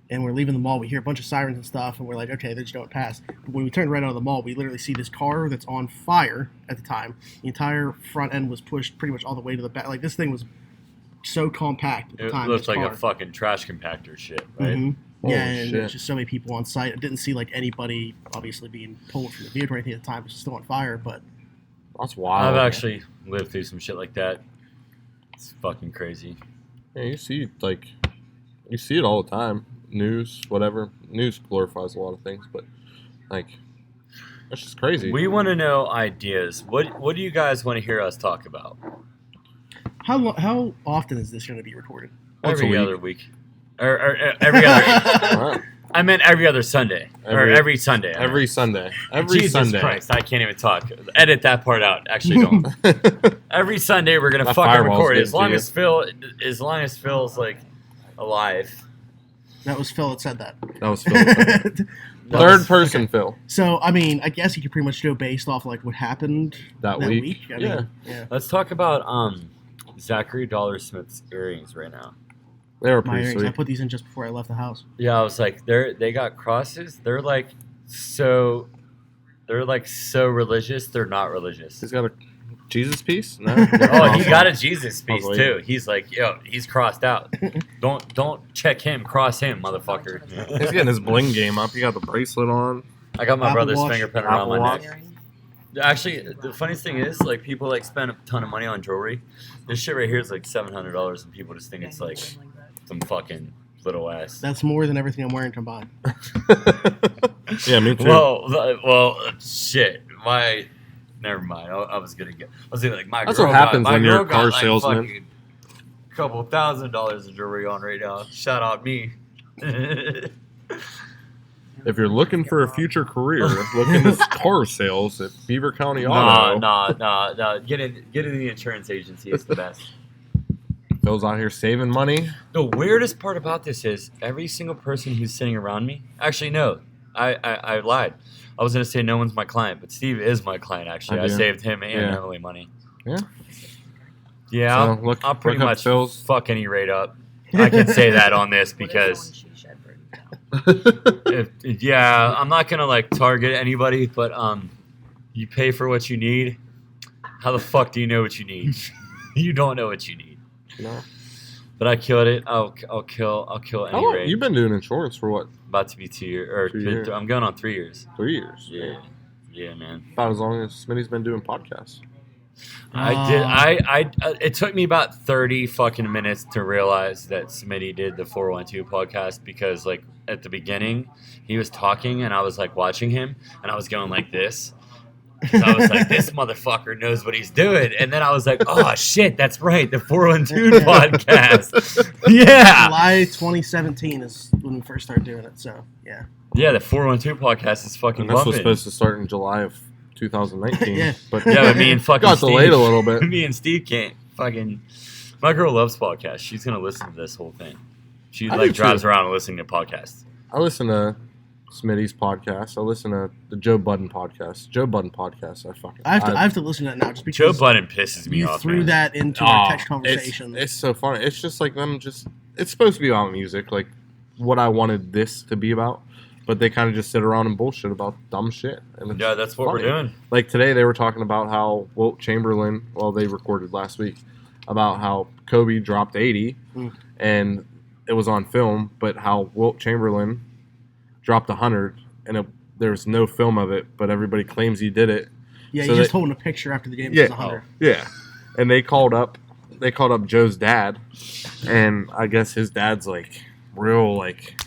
And we're leaving the mall. We hear a bunch of sirens and stuff. And we're like, okay, they just don't pass. But when we turned right out of the mall, we literally see this car that's on fire at the time. The entire front end was pushed pretty much all the way to the back. Like this thing was so compact at the It time. looks this like car. a fucking trash compactor shit, right? Mhm. Holy Yeah, and shit. there's just so many people on site. I didn't see like anybody obviously being pulled from the vehicle or anything at the time. It was still on fire, but That's wild. I've actually lived through some shit like that. It's fucking crazy. Yeah, you see it all the time. News, whatever. News glorifies a lot of things, but like that's just crazy. We want to know ideas. What do you guys want to hear us talk about? how often is this going to be recorded? Once a Every week. other week. Or every other. Alright. I meant every other Sunday. Or every Sunday. I Every meant. Sunday. Every Jesus Sunday. Christ, I can't even talk. Edit that part out. Actually, don't. Every Sunday we're gonna That fucking firewall's record getting as long to as Phil's like alive. That was Phil that said that. That was Phil. Third person Phil. So I mean, I guess you could pretty much go based off like what happened That week? I Yeah. mean, yeah. Let's talk about Zachary Dollar Smith's earrings right now. They were My pretty earrings. I sweet. put these in just before I left the house. Yeah, I was like, they got crosses. They're like so religious. They're not religious. He's got a Jesus piece? No. Oh, he got a Jesus piece Probably. too. He's like, yo, he's crossed out. Don't check him, cross him, motherfucker. He's getting his bling game up. He got the bracelet on. I got my Apple brother's Watch. fingerprint around Apple my Watch. neck. Actually, the funniest thing is, like, people like spend a ton of money on jewelry. This shit right here is like $700, and people just think it's like some fucking little ass. That's more than everything I'm wearing combined. Yeah, me too. Well, shit. Never mind. I was gonna like my. That's girl what happens my when you're girl a car got, like, salesman. fucking couple $1,000 of jewelry on right now. Shout out me. If you're looking for a future career, look into car sales at Beaver County Auto. No. Get in the insurance agency. It's the best. Phil's out here saving money. The weirdest part about this is every single person who's sitting around me. Actually, no. I lied. I was going to say no one's my client, but Steve is my client, actually. I saved him and Emily money. Yeah. Yeah, So I'll pretty much Phil's. fuck any rate up. I can say that on this because... I'm not going to, like, target anybody, but you pay for what you need. How the fuck do you know what you need? You don't know what you need. No. But I killed it. I'll kill any rate. You've been doing insurance for what? About to be 2 years. 2 years. I'm going on 3 years. 3 years. Yeah, man. About as long as Smitty's been doing podcasts. It took me about 30 fucking minutes to realize that Smitty did the 412 podcast because, like, at the beginning, he was talking and I was, like, watching him and I was going like this. Because I was like, this motherfucker knows what he's doing. And then I was like, oh, shit, that's right. The 412 podcast. Yeah. July 2017 is when we first started doing it. So, yeah. Yeah, the 412 podcast is fucking And this bumping. was supposed to start in July of 2019. Yeah. But Me and fucking got Steve. delayed a little bit. Me and Steve can't fucking... My girl loves podcasts. She's going to listen to this whole thing. She, I like, do drives too. around listening to podcasts. I listen to Smitty's podcast. I listen to the Joe Budden podcast. I have to listen to that now just because Joe Budden pisses me you off, threw man. that into our text conversation. It's so funny. It's just like them just... It's supposed to be about music, like what I wanted this to be about. But they kind of just sit around and bullshit about dumb shit. And Yeah, that's what funny. we're doing. Like today, they were talking about how Wilt Chamberlain, they recorded last week, about how Kobe dropped 80, and it was on film, but how Wilt Chamberlain dropped 100, and there's no film of it, but everybody claims he did it. Yeah, So he's just holding a picture after the game. Yeah, Says 100. yeah. And they called up Joe's dad, and I guess his dad's like real like,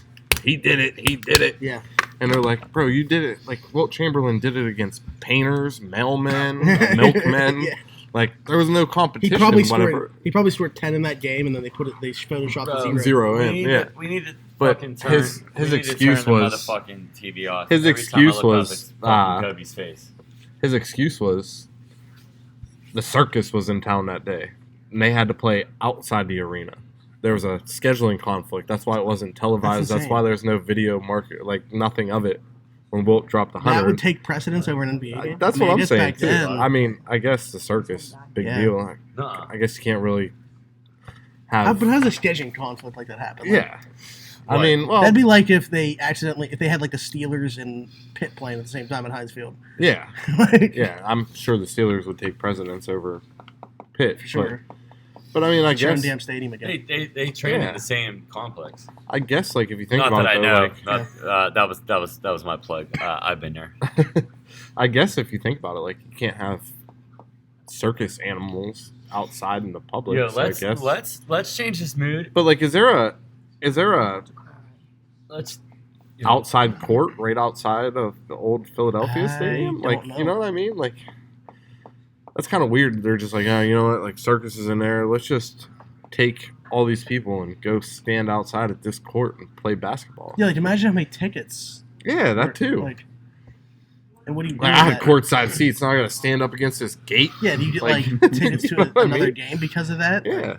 he did it. Yeah. And they're like, bro, you did it. Like, Wilt Chamberlain did it against painters, mailmen, milkmen. Yeah. Like, there was no He competition. probably scored 10 in that game, and then they photoshopped the Zero in. We need to But fucking turn. his we need to excuse turn the was- motherfucking TV off. his Every time I excuse look up, was, it's fucking Kobe's face. His excuse was the circus was in town that day, and they had to play outside the arena. There was a scheduling conflict. That's why it wasn't televised. That's why there's no video market, like nothing of it when Wilt dropped the 100. That would take precedence over an NBA game. That's I mean, what I I'm guess saying back too. then- I mean, I guess the circus, big Yeah. deal. Nuh-uh. I guess you can't really have. But how's a scheduling conflict like that happen? Like, Yeah, I mean, well, that'd be like if they had like the Steelers and Pitt playing at the same time at Heinz Field. yeah, Like, yeah. I'm sure the Steelers would take precedence over Pitt, for sure. But I mean, I Sharon guess Dam Stadium again. They train Yeah. in the same complex. like if you think Not about that I it, know. though, That was my plug. I've been there. I guess if you think about it, like you can't have circus animals outside in the public. Yo, so I guess. let's change this mood. But like, is there a Let's outside court right outside of the old Philadelphia I Stadium? don't Like, know. you know what I mean? Like, that's kind of weird. They're just like, oh, you know what? Like, circus is in there. Let's just take all these people and go stand outside at this court and play basketball. Yeah, like imagine how many tickets. Yeah, that too. Like, and what do you do? Like, with I had that? courtside seats. Now I got to stand up against this gate. Yeah, do you get like- like tickets to you know what I another mean? game because of that? Yeah,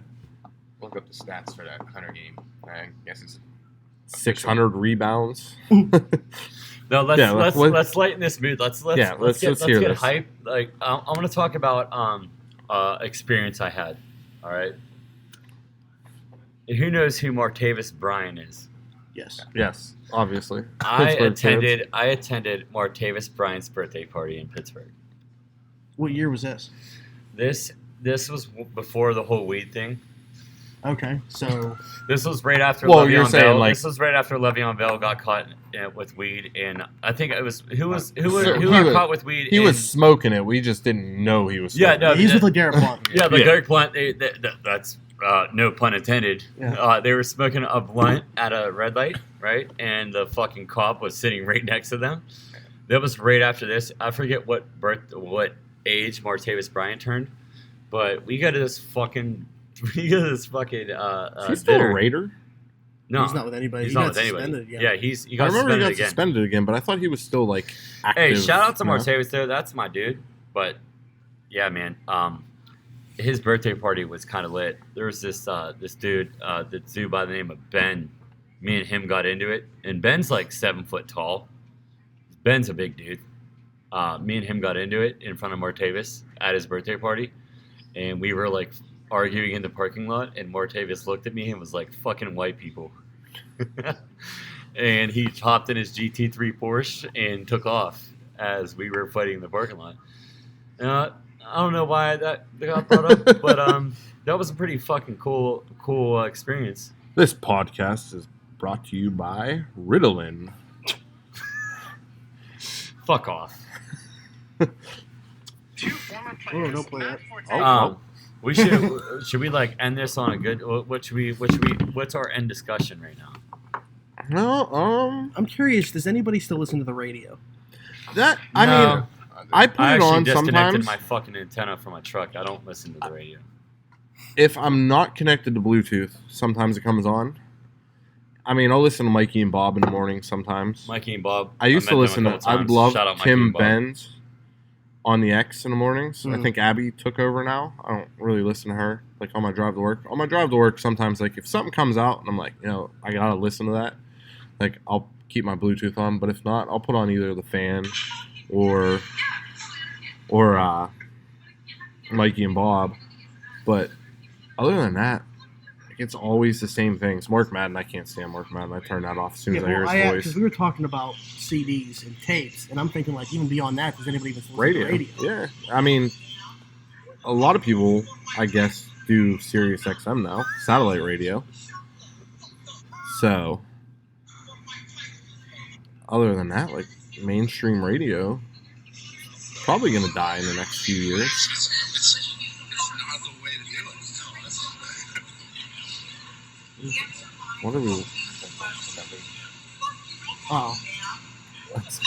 Look up the stats for that Hunter game. I guess it's 600 rebounds. No, let's Yeah, let's lighten this mood. Let's hear get this. hype. Like I'm gonna talk about experience I had. All right. Who knows who Martavis Bryant is? Yes. Yes, obviously. I Pittsburgh attended Martavis Bryant's birthday party in Pittsburgh. What year was this? This was before the whole weed thing. Okay, so This was right after Well, you're Le'Veon saying, Bell. like- This was right after Le'Veon Bell got caught with weed, and I think it was who He got was- caught with weed. He was smoking it. We just didn't know he was Yeah, smoking no, it. he's with LeGarrette Blunt. Yeah, the Yeah. Derek Blunt. That's no pun intended. Yeah. They were smoking a blunt at a red light, right? And the fucking cop was sitting right next to them. That was right after this. I forget what age Martavis Bryant turned, but we go to this fucking Is he still a dinner. Raider? No, he's not with anybody. He's He not got with anybody. suspended again. Yeah, he I got remember he suspended got again. suspended again, but I thought he was still like active. Hey, shout out to you know? Martavis there. That's my dude. But yeah, man. His birthday party was kind of lit. There was this dude by the name of Ben. Me and him got into it, and Ben's like 7 foot tall. Ben's a big dude. Me and him got into it in front of Martavis at his birthday party, and we were like arguing in the parking lot. And Martavis looked at me and was like, "Fucking white people," and he hopped in his GT3 Porsche and took off as we were fighting in the parking lot. I don't know why that got brought up, but that was a pretty fucking cool experience. This podcast is brought to you by Ritalin. Fuck off. Oh, don't play that. We should we like end this on a good? What's our end discussion right now? No, I'm curious. Does anybody still listen to the radio? I mean, I put I it actually on disconnected sometimes. my fucking antenna from my truck. I don't listen to the radio. If I'm not connected to Bluetooth, sometimes it comes on. I mean, I'll listen to Mikey and Bob in the morning sometimes. Mikey and Bob. I used to listen to. I love Shout out Mikey Tim and Bob. Benz on the X in the mornings. Mm. I think Abby took over now. I don't really listen to her like on my drive to work. On my drive to work, sometimes like if something comes out and I'm like, I gotta listen to that. Like I'll keep my Bluetooth on, but if not, I'll put on either the fan or Mikey and Bob. But other than that, it's always the same things. Mark Madden, I can't stand Mark Madden. I turn that off as soon as I hear his voice. Because we were talking about CDs and tapes, and I'm thinking like even beyond that, does anybody even listen to radio? Yeah, I mean, a lot of people, I guess, do Sirius XM now, satellite radio. So, other than that, like mainstream radio, probably going to die in the next few years. What are we? Oh,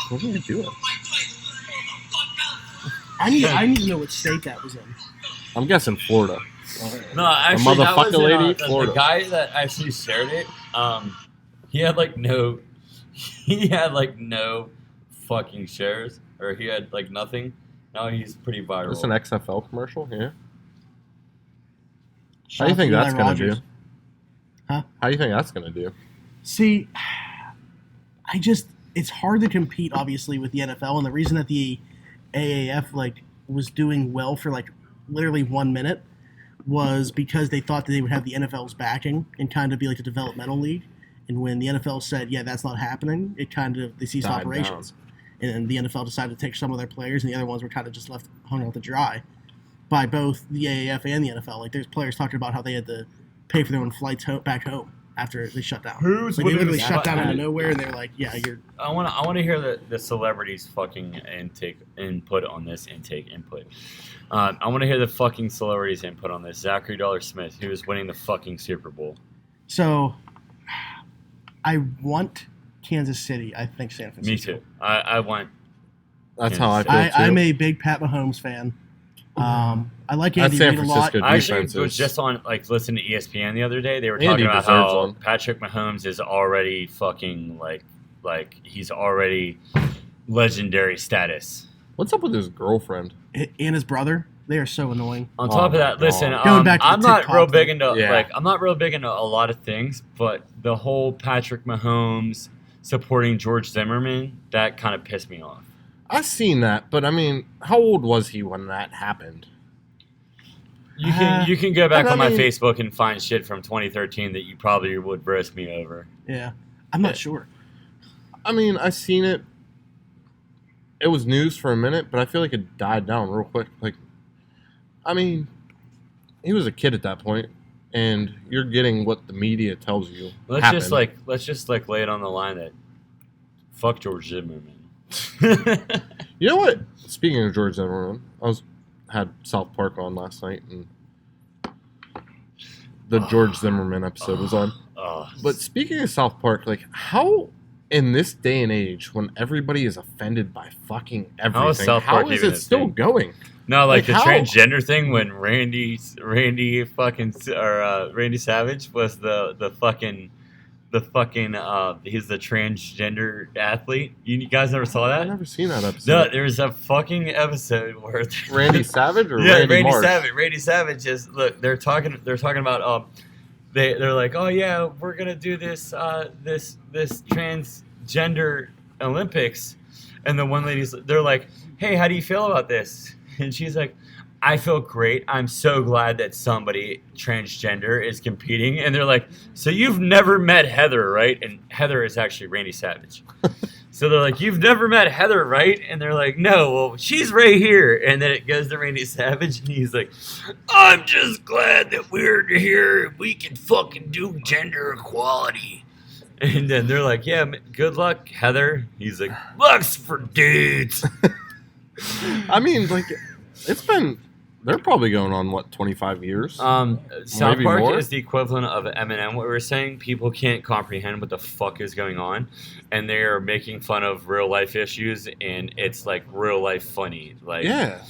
What are we doing? I need to know what state that was in. I'm guessing Florida. No, actually, that was motherfucker lady, the Florida. guy that actually shared it. He had like no fucking shares, or he had like nothing. Now he's pretty viral. Is this an XFL commercial? Yeah. Shout How do you out think to that's Eli going to do? Rogers. Huh? How do you think that's going to do? See, it's hard to compete, obviously, with the NFL, and the reason that the AAF was doing well for literally 1 minute was because they thought that they would have the NFL's backing and kind of be like a developmental league. And when the NFL said, "Yeah, that's not happening," they ceased Died operations, and the NFL decided to take some of their players, and the other ones were kind of just hung out to dry by both the AAF and the NFL. Like there's players talking about how they had to pay for their own flights back home after they shut down. They literally shut down out of nowhere, and they're like, "Yeah, you're." I want to hear the celebrities fucking input on this input. I want to hear the fucking celebrities input on this. Zachary Smith, who is winning the fucking Super Bowl. So, I want Kansas City. I think San Francisco. Me too. I want. That's Kansas how I City. feel too. I'm a big Pat Mahomes fan. I like That's Andy San Reid a lot. Francisco. I actually defenses. was just on listening to ESPN the other day. They were Andy talking about deserves how one. Patrick Mahomes is already fucking like he's already legendary status. What's up with his girlfriend? And his brother. They are so annoying. On top of my that, listen, God. Going back to the I'm not TikTok real thing. big into Yeah. I'm not real big into a lot of things, but the whole Patrick Mahomes supporting George Zimmerman, that kind of pissed me off. I seen that, but I mean, how old was he when that happened? You can go back and I on my mean- Facebook and find shit from 2013 that you probably would roast me over. Yeah. I'm not Yeah. sure. I mean, I seen it. It was news for a minute, but I feel like it died down real quick. I mean, he was a kid at that point, and you're getting what the media tells you. Let's happened. just lay it on the line that fuck George Zimmerman. You know what? Speaking of George Zimmerman, had South Park on last night, and the George Zimmerman episode was on. But speaking of South Park, how in this day and age, when everybody is offended by fucking everything, South Park how is even it a still thing? going? No, Like, the how? transgender thing when Randy Savage was the fucking the fucking he's the transgender athlete. You guys never saw that? I've never seen that episode. No, there's a fucking episode where Randy Savage or yeah, Randy Marsh? Savage. Randy Savage is look. They're talking about they're like, oh yeah, we're gonna do this this transgender Olympics, and the one lady's they're like, hey, how do you feel about this? And she's like, I feel great. I'm so glad that somebody transgender is competing. And they're like, so you've never met Heather, right? And Heather is actually Randy Savage. So they're like, you've never met Heather, right? And they're like, no, well, she's right here. And then it goes to Randy Savage, and he's like, I'm just glad that we're here and we can fucking do gender equality. And then they're like, yeah, good luck, Heather. He's like, luck's for dudes. I mean, like, it's been... They're probably going on, 25 years? South Maybe Park more? is the equivalent of Eminem, what we were saying. People can't comprehend what the fuck is going on, and they are making fun of real-life issues, and it's, like, real-life funny. Like, yeah.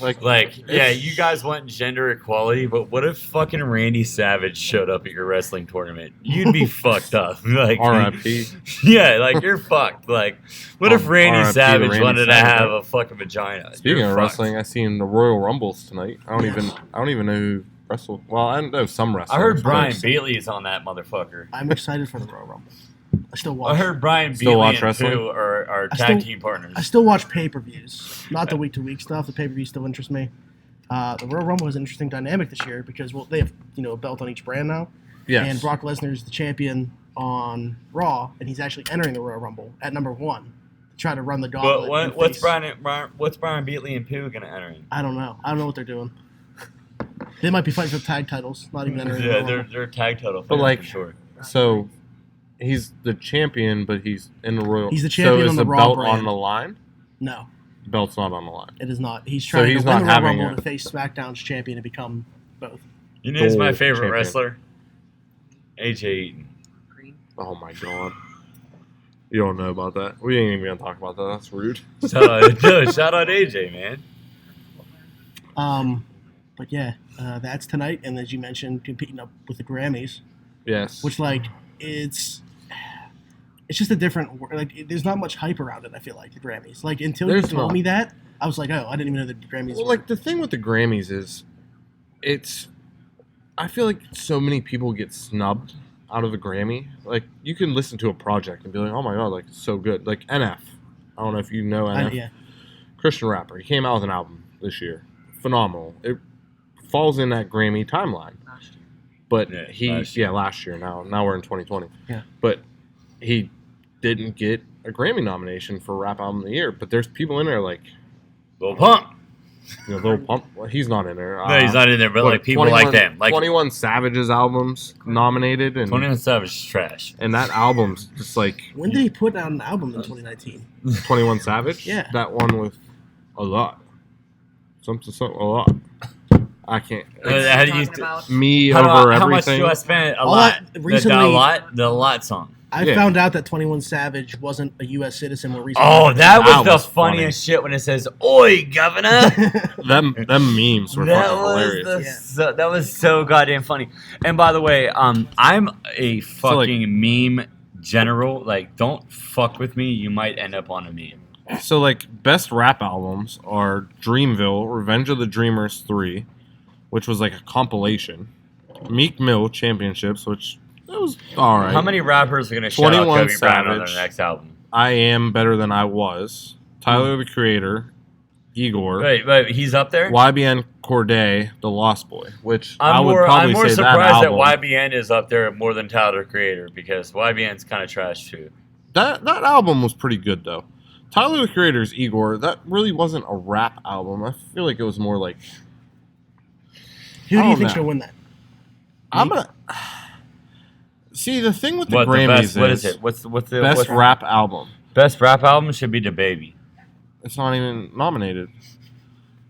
Yeah, you guys want gender equality, but what if fucking Randy Savage showed up at your wrestling tournament? You'd be fucked up. Like, R.I.P. Yeah, like, you're fucked. Like, what if Randy R.I.P. Savage Randy wanted to Savage. have a fucking vagina? Speaking You're of fucked. wrestling, I seen the Royal Rumbles tonight. I don't even know who wrestled. Well, I know some wrestlers. I heard Brian but- Bailey is on that motherfucker. I'm excited for the Royal Rumble. I still watch. I heard Brian Still Bailey watch and wrestling? Pooh are I tag still- team partners. I still watch pay-per-views, not the week-to-week stuff. The pay-per-views still interest me. The Royal Rumble has an interesting dynamic this year because they have a belt on each brand now, Yes. and Brock Lesnar is the champion on Raw, and he's actually entering the Royal Rumble at number 1 to try to run the gauntlet. But and what's face- what's Brian Bailey and Pooh gonna enter in? I don't know. I don't know what they're doing. They might be fighting for tag titles, not even entering the Yeah, Royal Rumble. they're tag title. But, fighters like, for sure. So, he's the champion, but he's in the Royal... He's the champion so on the Raw belt brand. on the line? No, The belt's not on the line. it is not. He's So trying he's to win not the Royal having Rumble a- to face SmackDown's champion and become both. You know who's my Gold favorite champion. wrestler? AJ Eaton. Oh my god. You don't know about that. We ain't even gonna talk about that. That's rude. Shout out AJ, man. But yeah, that's tonight, and as you mentioned, competing up with the Grammys, Yes. which it's just a different there's not much hype around it. I feel like the Grammys, until There's you told not. me that, I was like, oh, I didn't even know the Grammys. Well, were. the thing with the Grammys is, I feel like so many people get snubbed out of a Grammy. Like, you can listen to a project and be like, oh my god, it's so good. Like NF. I don't know if you know NF. Yeah, Christian rapper. He came out with an album this year. Phenomenal. It falls in that Grammy timeline. But last year. Now we're in 2020. Yeah. But he didn't get a Grammy nomination for Rap Album of the Year. But there's people in there like Lil Pump. Lil Pump. Well, he's not in there. No, he's not in there, but people like them. Like 21 Savage's albums nominated, and 21 Savage is trash. and that album's just like when did he put out an album in 2019? 21 Savage. Yeah. That one with a lot. Something a lot. I can't. How do you? Talking about Me How over much everything. do I spend? A All lot. that- recently- The lot song. I Yeah. found out that 21 Savage wasn't a U.S. citizen more recently. Oh, that was the was funny. funniest shit when it says "Oi, Governor." them memes were That fucking was hilarious. that was so goddamn funny. And by the way, I'm a fucking meme general. Like, don't fuck with me. You might end up on a meme. So, best rap albums are Dreamville, Revenge of the Dreamers 3, which was a compilation. Meek Mill Championships, which it was all right. How many rappers are gonna shout out 21 Kobe Bryant on their Savage. next album? I Am Better Than I Was. Tyler, the Creator. Igor. Wait, he's up there. YBN Corday, The Lost Boy, which I'm I would more probably say surprised that album, YBN is up there more than Tyler the Creator, because YBN's kind of trash too. that album was pretty good, though. Tyler, the Creator's Igor, that really wasn't a rap album. I feel like it was more like... Who do I you don't think know. should win that? I'm gonna... See, the thing with the What the Grammys best? What is it? What's the best rap album. best rap album should be DaBaby. It's not even nominated.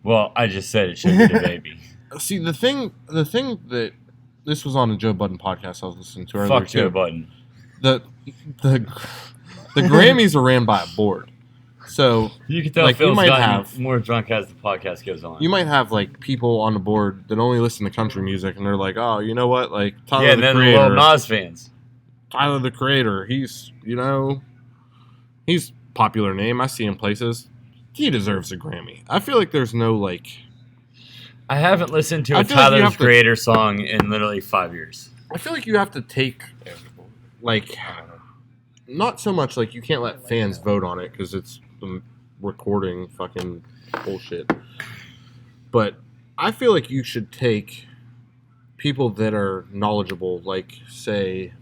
Well, I just said it should be DaBaby. See, the thing that... This was on a Joe Budden podcast I was listening to earlier, Fuck too. Joe Budden. The Grammys are ran by a board. So You can tell Like, you Phil's might gotten have- more drunk as the podcast goes on. you might have people on the board that only listen to country music, and they're like, "Oh, you know what? Tyler yeah, and the then the Creator." Lil Nas fans. Tyler the Creator. He's popular name. I see him places. He deserves a Grammy. I feel like there's no like. I haven't listened to a Tyler the Creator song in literally 5 years. I feel like you have to take like. Not so much like you can't let fans vote on it because it's the recording fucking bullshit. But I feel like you should take people that are knowledgeable, like, say,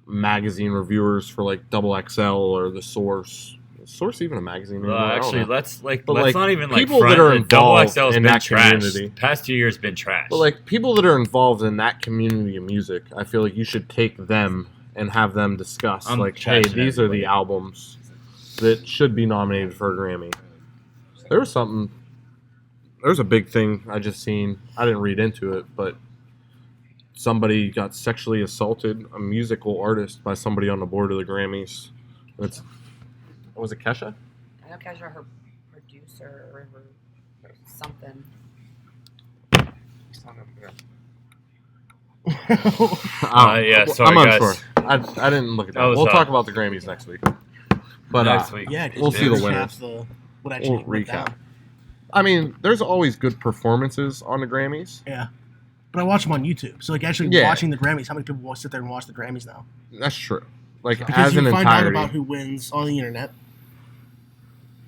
magazine reviewers for, like, Double XL or The Source. Is Source even a magazine anymore? Actually, let's not even, like, people that are involved Double XL's in been that trashed. community. Past 2 years been trashed. But, like, people that are involved in that community of music, I feel like you should take them and have them discuss, hey, these are the albums that should be nominated for a Grammy. There's a big thing I just seen. I didn't read into it, but somebody got sexually assaulted, a musical artist, by somebody on the board of the Grammys. Was it Kesha? I know Kesha, her producer, or her something. Yeah, sorry, I'm unsure. guys. I didn't look at that. We'll talk about the Grammys next week. But next week. Yeah, we'll see the winners. What actually We'll recap. down. I mean, there's always good performances on the Grammys. Yeah. But I watch them on YouTube. So, like, actually watching the Grammys, how many people will sit there and watch the Grammys now? That's true. Like, Because as you an find entirety. out about who wins on the internet,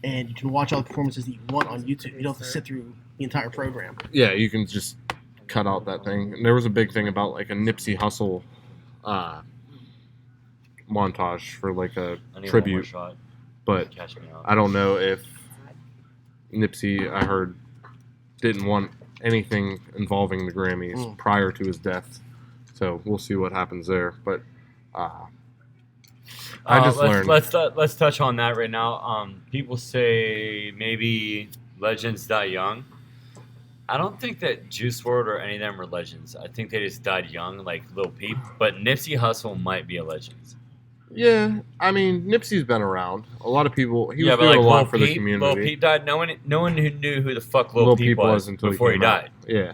and you can watch all the performances that you want on YouTube. You don't have to sit through the entire program. Yeah, you can just cut out that thing. And there was a big thing about, like, a Nipsey Hussle montage for, like, a tribute. But I don't know if Nipsey, I heard, didn't want anything involving the Grammys prior to his death. So we'll see what happens there. But I just learned. Let's touch on that right now. People say maybe legends die young. I don't think that Juice WRLD or any of them are legends. I think they just died young, like Lil Peep. But Nipsey Hussle might be a legend. Yeah, I mean, Nipsey's been around. A lot of people. He was doing a lot for the community. Lil Peep died. No one who knew who the fuck Lil Peep was before he died. Yeah.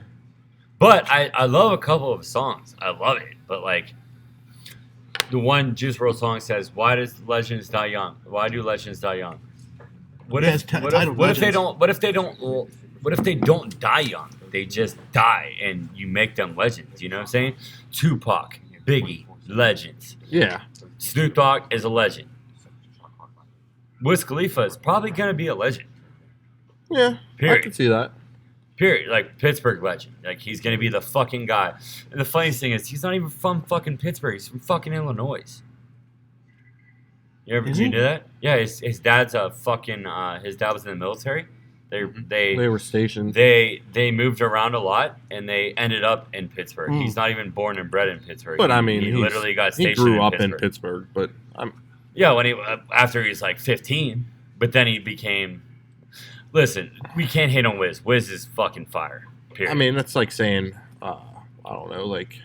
But I love a couple of his songs. I love it. But like the one Juice WRLD song says, "Why does legends die young? Why do legends die young?" What if they don't die young? They just die, and you make them legends. You know what I'm saying? Tupac, Biggie, legends. Yeah. Snoop Dogg is a legend. Wiz Khalifa is probably going to be a legend. Yeah, Period. I can see that. Period. Like, Pittsburgh legend. Like, he's going to be the fucking guy. And the funniest thing is, he's not even from fucking Pittsburgh. He's from fucking Illinois. You knew that? Yeah, his dad's a fucking, his dad was in the military. They were stationed. They moved around a lot, and they ended up in Pittsburgh. He's not even born and bred in Pittsburgh. But I mean, he literally got stationed. He grew up in Pittsburgh, but after he was like 15, but then he became. Listen, we can't hate on Wiz. Wiz is fucking fire. Period. I mean, that's like saying, I don't know, like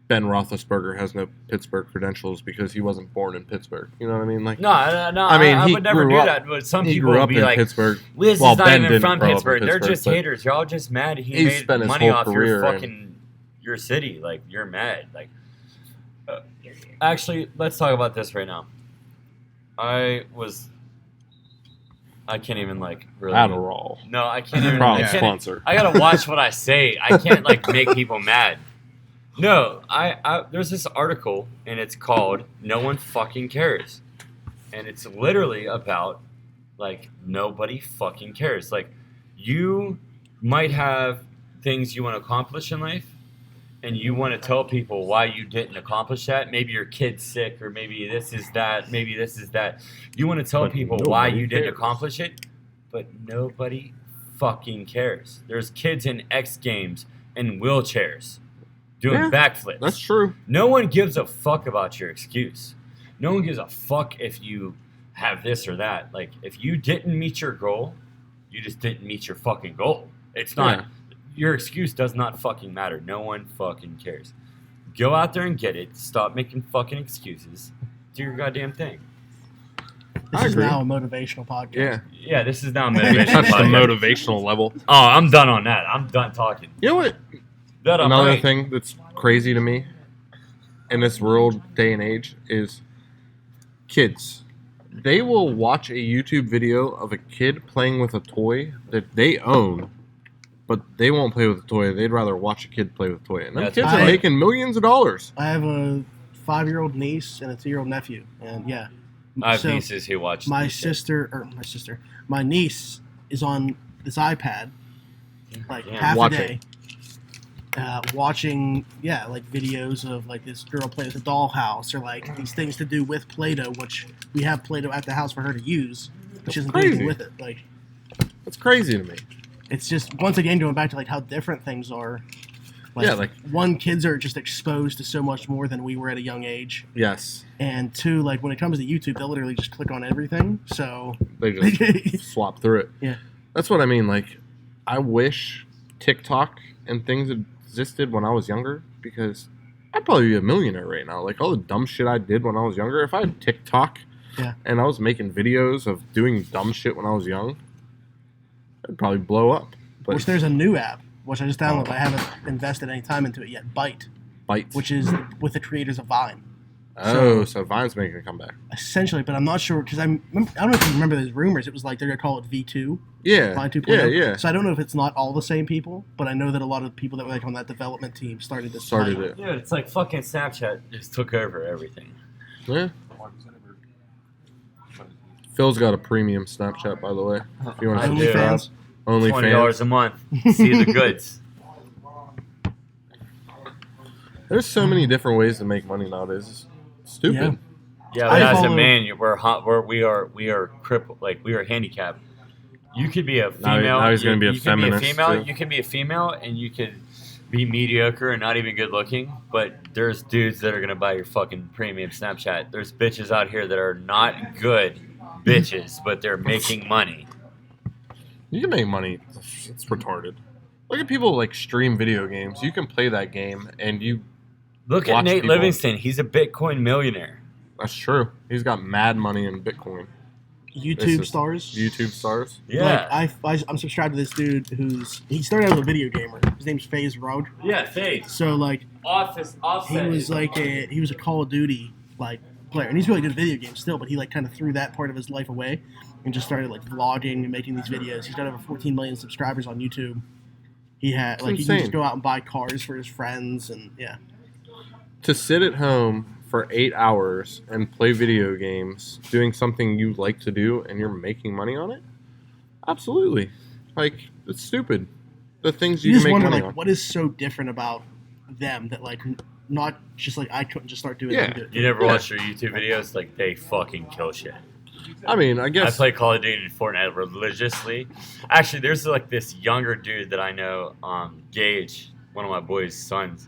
Ben Roethlisberger has no Pittsburgh credentials because he wasn't born in Pittsburgh. You know what I mean? Like, no. I mean, I would never do that. But some people would be like, Pittsburgh. Wiz is not even from Pittsburgh. They're just haters. Y'all just mad he made money off your city. Like, you're mad. Like, actually, let's talk about this right now. I can't even like really. Adderall. No, I can't even. Sponsor. I gotta watch what I say. I can't like make people mad. No, there's this article, and it's called "No One Fucking Cares," and it's literally about like nobody fucking cares. Like, you might have things you want to accomplish in life, and you want to tell people why you didn't accomplish that. Maybe your kid's sick, or maybe this is that. Maybe this is that. You want to tell people why you didn't accomplish it, but nobody fucking cares. There's kids in X Games in wheelchairs doing backflips. That's true. No one gives a fuck about your excuse. No one gives a fuck if you have this or that. Like, if you didn't meet your goal, you just didn't meet your fucking goal. It's not. Your excuse does not fucking matter. No one fucking cares. Go out there and get it. Stop making fucking excuses. Do your goddamn thing. This is now a motivational podcast. Yeah. Yeah, this is now a motivational That's the podcast. motivational level. Oh, I'm done on that. I'm done talking. You know what? Another thing that's crazy to me in this world day and age is kids. They will watch a YouTube video of a kid playing with a toy that they own, but they won't play with the toy. They'd rather watch a kid play with a toy. And them That's kids are right. making millions of dollars. I have a 5-year-old niece and a 2-year-old nephew, and yeah. I have So nieces who watch my these shit. my niece is on this iPad, like Yeah. half Watch a day, watching like videos of like this girl play with a dollhouse or like these things to do with Play-Doh, which we have Play-Doh at the house for her to use. But she doesn't do anything crazy. with it. Like That's crazy to me. it's just once again going back to like how different things are. Like, one, kids are just exposed to so much more than we were at a young age, Yes. and two, like when it comes to YouTube, they'll literally just click on everything. So They just swap through it. Yeah. That's what I mean. Like, I wish TikTok and things existed when I was younger, because I'd probably be a millionaire right now. Like, all the dumb shit I did when I was younger, if I had TikTok and I was making videos of doing dumb shit when I was young, I'd probably blow up. But which there's a new app, which I just downloaded, but I haven't invested any time into it yet. Byte, which is with the creators of Vine. So Vine's making a comeback. Essentially, but I'm not sure because I don't know if you remember those rumors. It was like they're gonna call it V2. Yeah. Vine 2.0. Yeah. So I don't know if it's not all the same people, but I know that a lot of people that were like on that development team started this. Started Yeah, it's like fucking Snapchat just took over everything. Yeah. Phil's got a premium Snapchat, by the way. If you want to OnlyFans. $20 a month. See the goods. There's so many different ways to make money nowadays. It's stupid. Yeah, I but as a follow- man, we are crippled. Like we are handicapped. You could be a female. Now he's gonna be a you could be a feminist, female. too. You could be a female, and you could be mediocre and not even good looking. But there's dudes that are gonna buy your fucking premium Snapchat. There's bitches out here that are not good bitches, but they're making money. You can make money. It's retarded. Look at people like stream video games. You can play that game and you. Look at watch Nate people. Livingston. He's a Bitcoin millionaire. That's true. He's got mad money in Bitcoin. YouTube stars. YouTube stars. Yeah. Like I'm subscribed to this dude he started out as a video gamer. His name's FaZe Road. Yeah, Faith. So like he was a Call of Duty like player, and he's really good at video games still. But he like kind of threw that part of his life away and just started like vlogging and making these videos. He's got over 14 million subscribers on YouTube. He had he can just go out and buy cars for his friends and To sit at home for 8 hours and play video games, doing something you like to do, and you're making money on it? Absolutely. Like, it's stupid. The things you You can just make wonder money like on. what is so different about them that like not just like I couldn't just start doing it. Yeah. and do it. You never watch their YouTube videos? Like, they fucking kill shit. I mean, I I guess. play Call of Duty and Fortnite religiously. Actually, there's like this younger dude that I know, Gage, one of my boys' sons.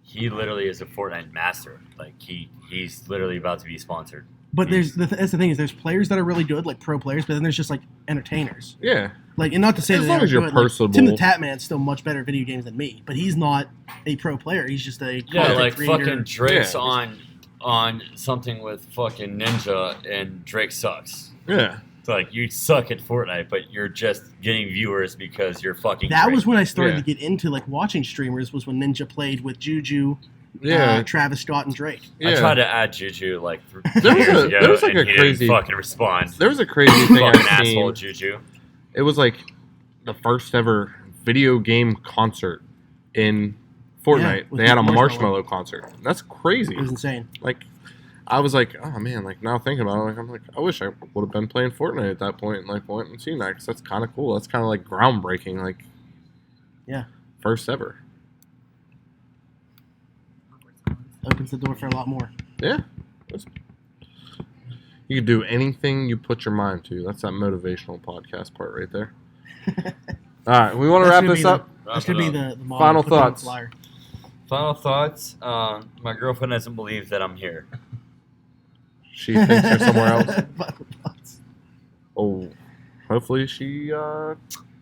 He literally is a Fortnite master. Like he's literally about to be sponsored. But that's the thing is there's players that are really good like pro players, but then there's just like entertainers. Yeah. Like, and not to say As that they long aren't as you're good. Like, personable. Tim the Tatman's still much better at video games than me, but he's not a pro player. He's just a Yeah, content like creator. fucking Drake's Yeah. on something with fucking Ninja, and Drake sucks. Yeah. It's like, you suck at Fortnite, but you're just getting viewers because you're fucking That Drake. was when I started Yeah. to get into like watching streamers. Was when Ninja played with Juju, Yeah. Travis Scott, and Drake. I Yeah. tried to add Juju like 3 There was years a- ago, there was, like, and a he crazy- didn't fucking respond. There was a crazy thing Fucking I've asshole, seen. Juju. It was like the first ever video game concert in Fortnite. with They had a Marshmello. Marshmallow concert. That's crazy. It was insane. Like, I was like, oh man, like now thinking about it, I'm like, I wish I would have been playing Fortnite at that point and like went and seen that, because that's kind of cool. That's kind of like groundbreaking, like, Yeah. first ever. Opens the door for a lot more. Yeah. You can do anything you put your mind to. That's that motivational podcast part right there. All right, we want to wrap this up. That's gonna be the motto. Final Put it on the thoughts. flyer. Final thoughts. My girlfriend doesn't believe that I'm here. She thinks you're somewhere else. Final thoughts. Oh, hopefully she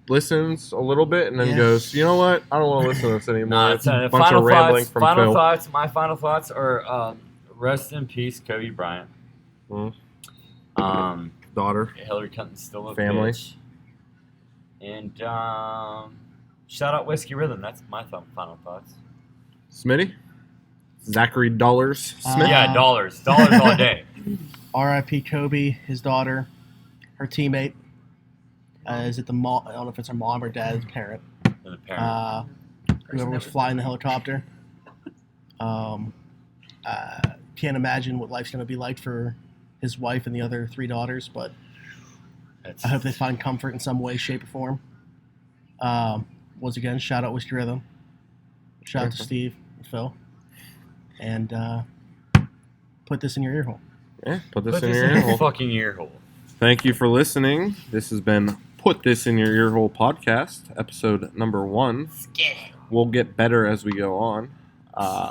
listens a little bit and then Yeah. goes, you know what? I don't want to listen to this anymore. Nah, It's a bunch of rambling from Phil. My final thoughts are rest in peace, Kobe Bryant. Mhm. Daughter. Daughter. Hillary Clinton's still a Family. bitch. And shout out Whiskey Rhythm. That's my final thoughts. Smitty? Zachary Dollars Smith. Yeah, dollars all day. R.I.P. Kobe, his daughter, her teammate. Is it the mom? I don't know if it's her mom or dad's parent. The parent. Whoever was flying the helicopter. Can't imagine what life's going to be like for his wife and the other 3 daughters, but I hope they find comfort in some way, shape, or form. Once again, shout out Whiskey Rhythm. Shout out to Steve and Phil. And put this in your ear hole. Yeah, put this in your ear hole. Fucking ear hole. Thank you for listening. This has been Put This in Your Ear Hole podcast, episode number 1. We'll get better as we go on.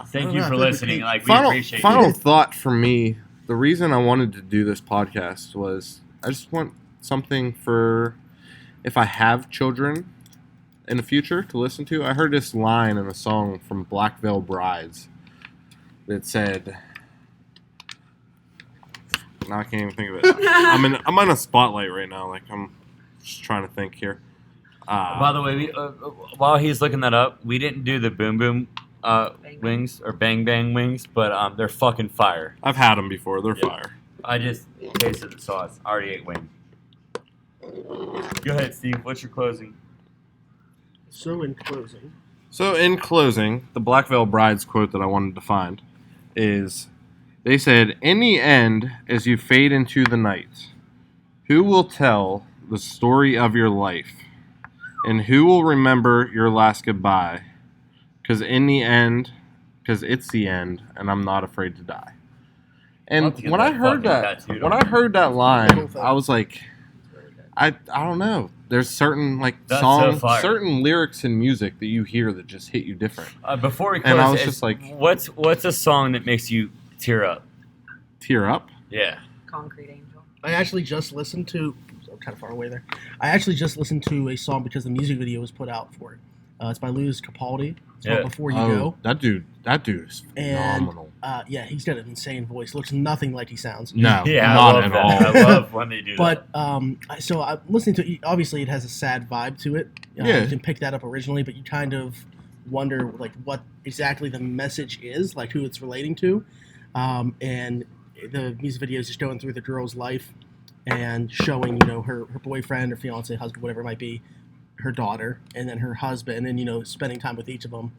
Thank you for listening. We appreciate Final it. thought for me, the reason I wanted to do this podcast was I just want something for if I have children in the future to listen to. I heard this line in a song from Black Veil Brides that said... Now I can't even think of it. I'm in a spotlight right now. I'm just trying to think here. By the way, while he's looking that up, we didn't do the boom boom wings or bang bang wings, but they're fucking fire. I've had them before. They're fire. I just tasted the sauce. I already ate wing. Go ahead, Steve. What's your closing? So in closing, the Black Veil Brides quote that I wanted to find is... They said, "In the end, as you fade into the night, who will tell the story of your life? And who will remember your last goodbye? Because it's the end, and I'm not afraid to die." And when I heard that line, I was like, I don't know. There's certain certain lyrics in music that you hear that just hit you different. Before we close, and I was just like, what's a song that makes you tear up? Tear up? Yeah. Concrete Angel. I actually just listened to... I'm kind of far away there. I actually just listened to a song because the music video was put out for it. It's by Lewis Capaldi. It's called Before You Go. That dude is phenomenal. And he's got an insane voice. Looks nothing like he sounds. No, yeah, not at all. I love when they do that. But so I'm listening to it. Obviously, it has a sad vibe to it. You can pick that up originally, but you kind of wonder what exactly the message is, who it's relating to. And the music video is just going through the girl's life and showing, her boyfriend or fiance, husband, whatever it might be, her daughter, and then her husband, and, spending time with each of them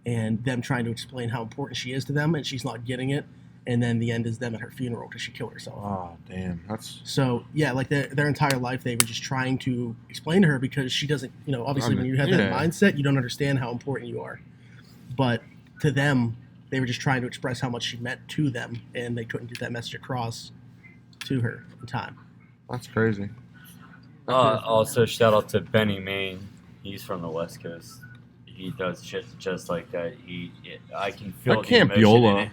and them trying to explain how important she is to them, and she's not getting it. And then the end is them at her funeral because she killed herself. Oh, damn. That's... So, yeah, their entire life they were just trying to explain to her because she doesn't, obviously when you have that mindset, you don't understand how important you are. But to them... They were just trying to express how much she meant to them, and they couldn't get that message across to her in time. That's crazy. Also, shout out to Benny Main. He's from the West Coast. He does shit just like that. I can feel the emotion in it.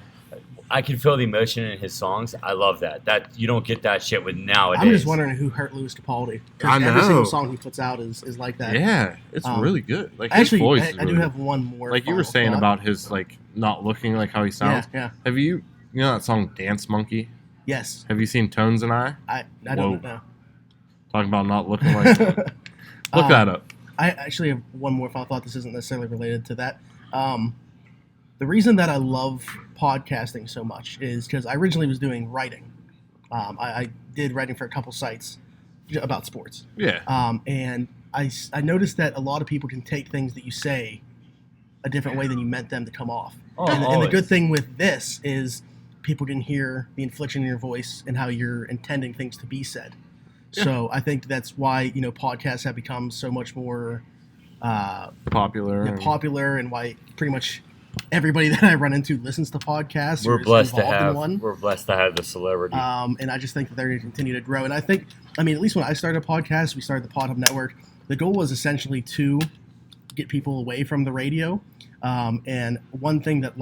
I can feel the emotion in his songs. I love that. That you don't get that shit with nowadays. I'm just wondering who hurt Lewis Capaldi. I know. Every single song he puts out is like that. Yeah, it's really good. His voice I do have one more. Like you were saying about his not looking like how he sounds. Yeah. Have you that song Dance Monkey? Yes. Have you seen Tones and I? I don't know. Talking about not looking like. Look that up. I actually have one more final thought. This isn't necessarily related to that. The reason that I love podcasting so much is because I originally was doing writing. I did writing for a couple sites about sports. Yeah. And I noticed that a lot of people can take things that you say a different way than you meant them to come off. And the good thing with this is people can hear the inflection in your voice and how you're intending things to be said. Yeah. So I think that's why, podcasts have become so much more popular and why pretty much everybody that I run into listens to podcasts. We're blessed to have the celebrity. And I just think that they're going to continue to grow. And I think, at least when I started a podcast, we started the Pod Hub Network. The goal was essentially to get people away from the radio. And one thing that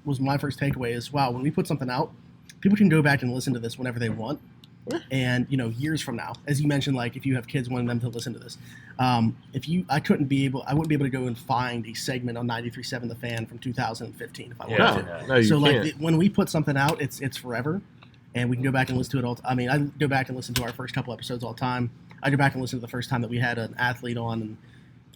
was my first takeaway is, wow, when we put something out, people can go back and listen to this whenever they want. And years from now, as you mentioned, if you have kids wanting them to listen to this, I wouldn't be able to go and find a segment on 93.7 The Fan from 2015 if I wanted to. No, you can't. When we put something out, it's forever, and we can go back and listen to it all. I go back and listen to our first couple episodes all the time. I go back and listen to the first time that we had an athlete on, and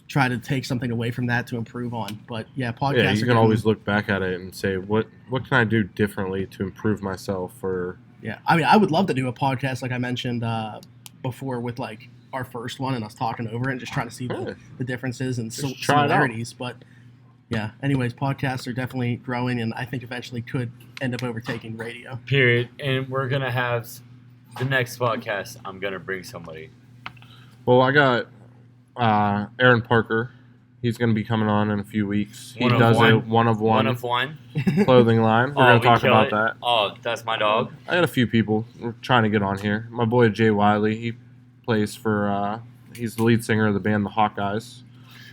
try to take something away from that to improve on. But yeah, podcasts. Yeah, you can always look back at it and say, what can I do differently to improve myself? Or yeah, I mean, I would love to do a podcast like I mentioned before with like our first one and us talking over it and just trying to see the differences and similarities. But yeah, anyways, podcasts are definitely growing, and I think eventually could end up overtaking radio. Period. And we're gonna have the next podcast. I'm gonna bring somebody. Well, I got Aaron Parker. He's going to be coming on in a few weeks. He does a one of one clothing line. We're going to talk about that. Oh, that's my dog. I got a few people we're trying to get on here. My boy Jay Wiley. He plays for. He's the lead singer of the band The Hawkeyes.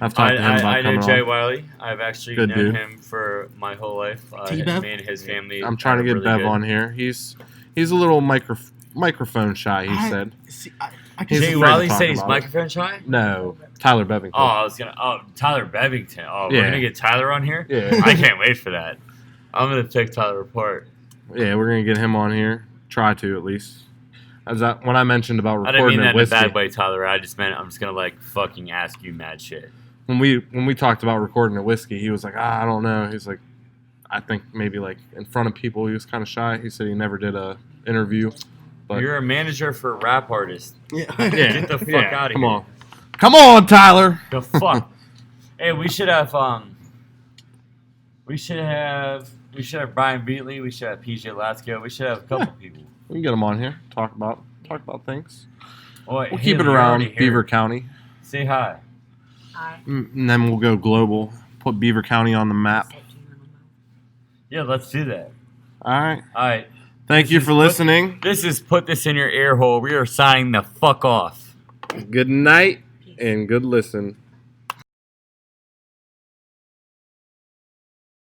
I've talked to him about coming on. I know Jay Wiley. I've actually known him for my whole life. Me and his family. I'm trying to get Bev on here. He's a little microphone shy. He said. Jay Wiley said he's microphone shy? No, Tyler Bevington. Tyler Bevington. Oh, we're gonna get Tyler on here. Yeah, I can't wait for that. I'm gonna take Tyler apart. Yeah, we're gonna get him on here. Try to at least. When I mentioned about recording I didn't mean that whiskey, in a bad way, Tyler. I just meant I'm just gonna fucking ask you mad shit. When we talked about recording a whiskey, he was like, I don't know. He's like, I think maybe in front of people he was kind of shy. He said he never did a interview. But you're a manager for a rap artist. Yeah. Get the fuck out of here. Come on, Tyler. The fuck. Hey, we should have Brian Beatley. We should have PJ Latsko. We should have a couple people. We can get them on here. Talk about things. We'll keep it around Beaver County. Say hi. Hi. And then we'll go global. Put Beaver County on the map. Yeah, let's do that. All right. All right. Thank you for listening. This is Put This in Your Ear Hole. We are signing the fuck off. Good night and good listen.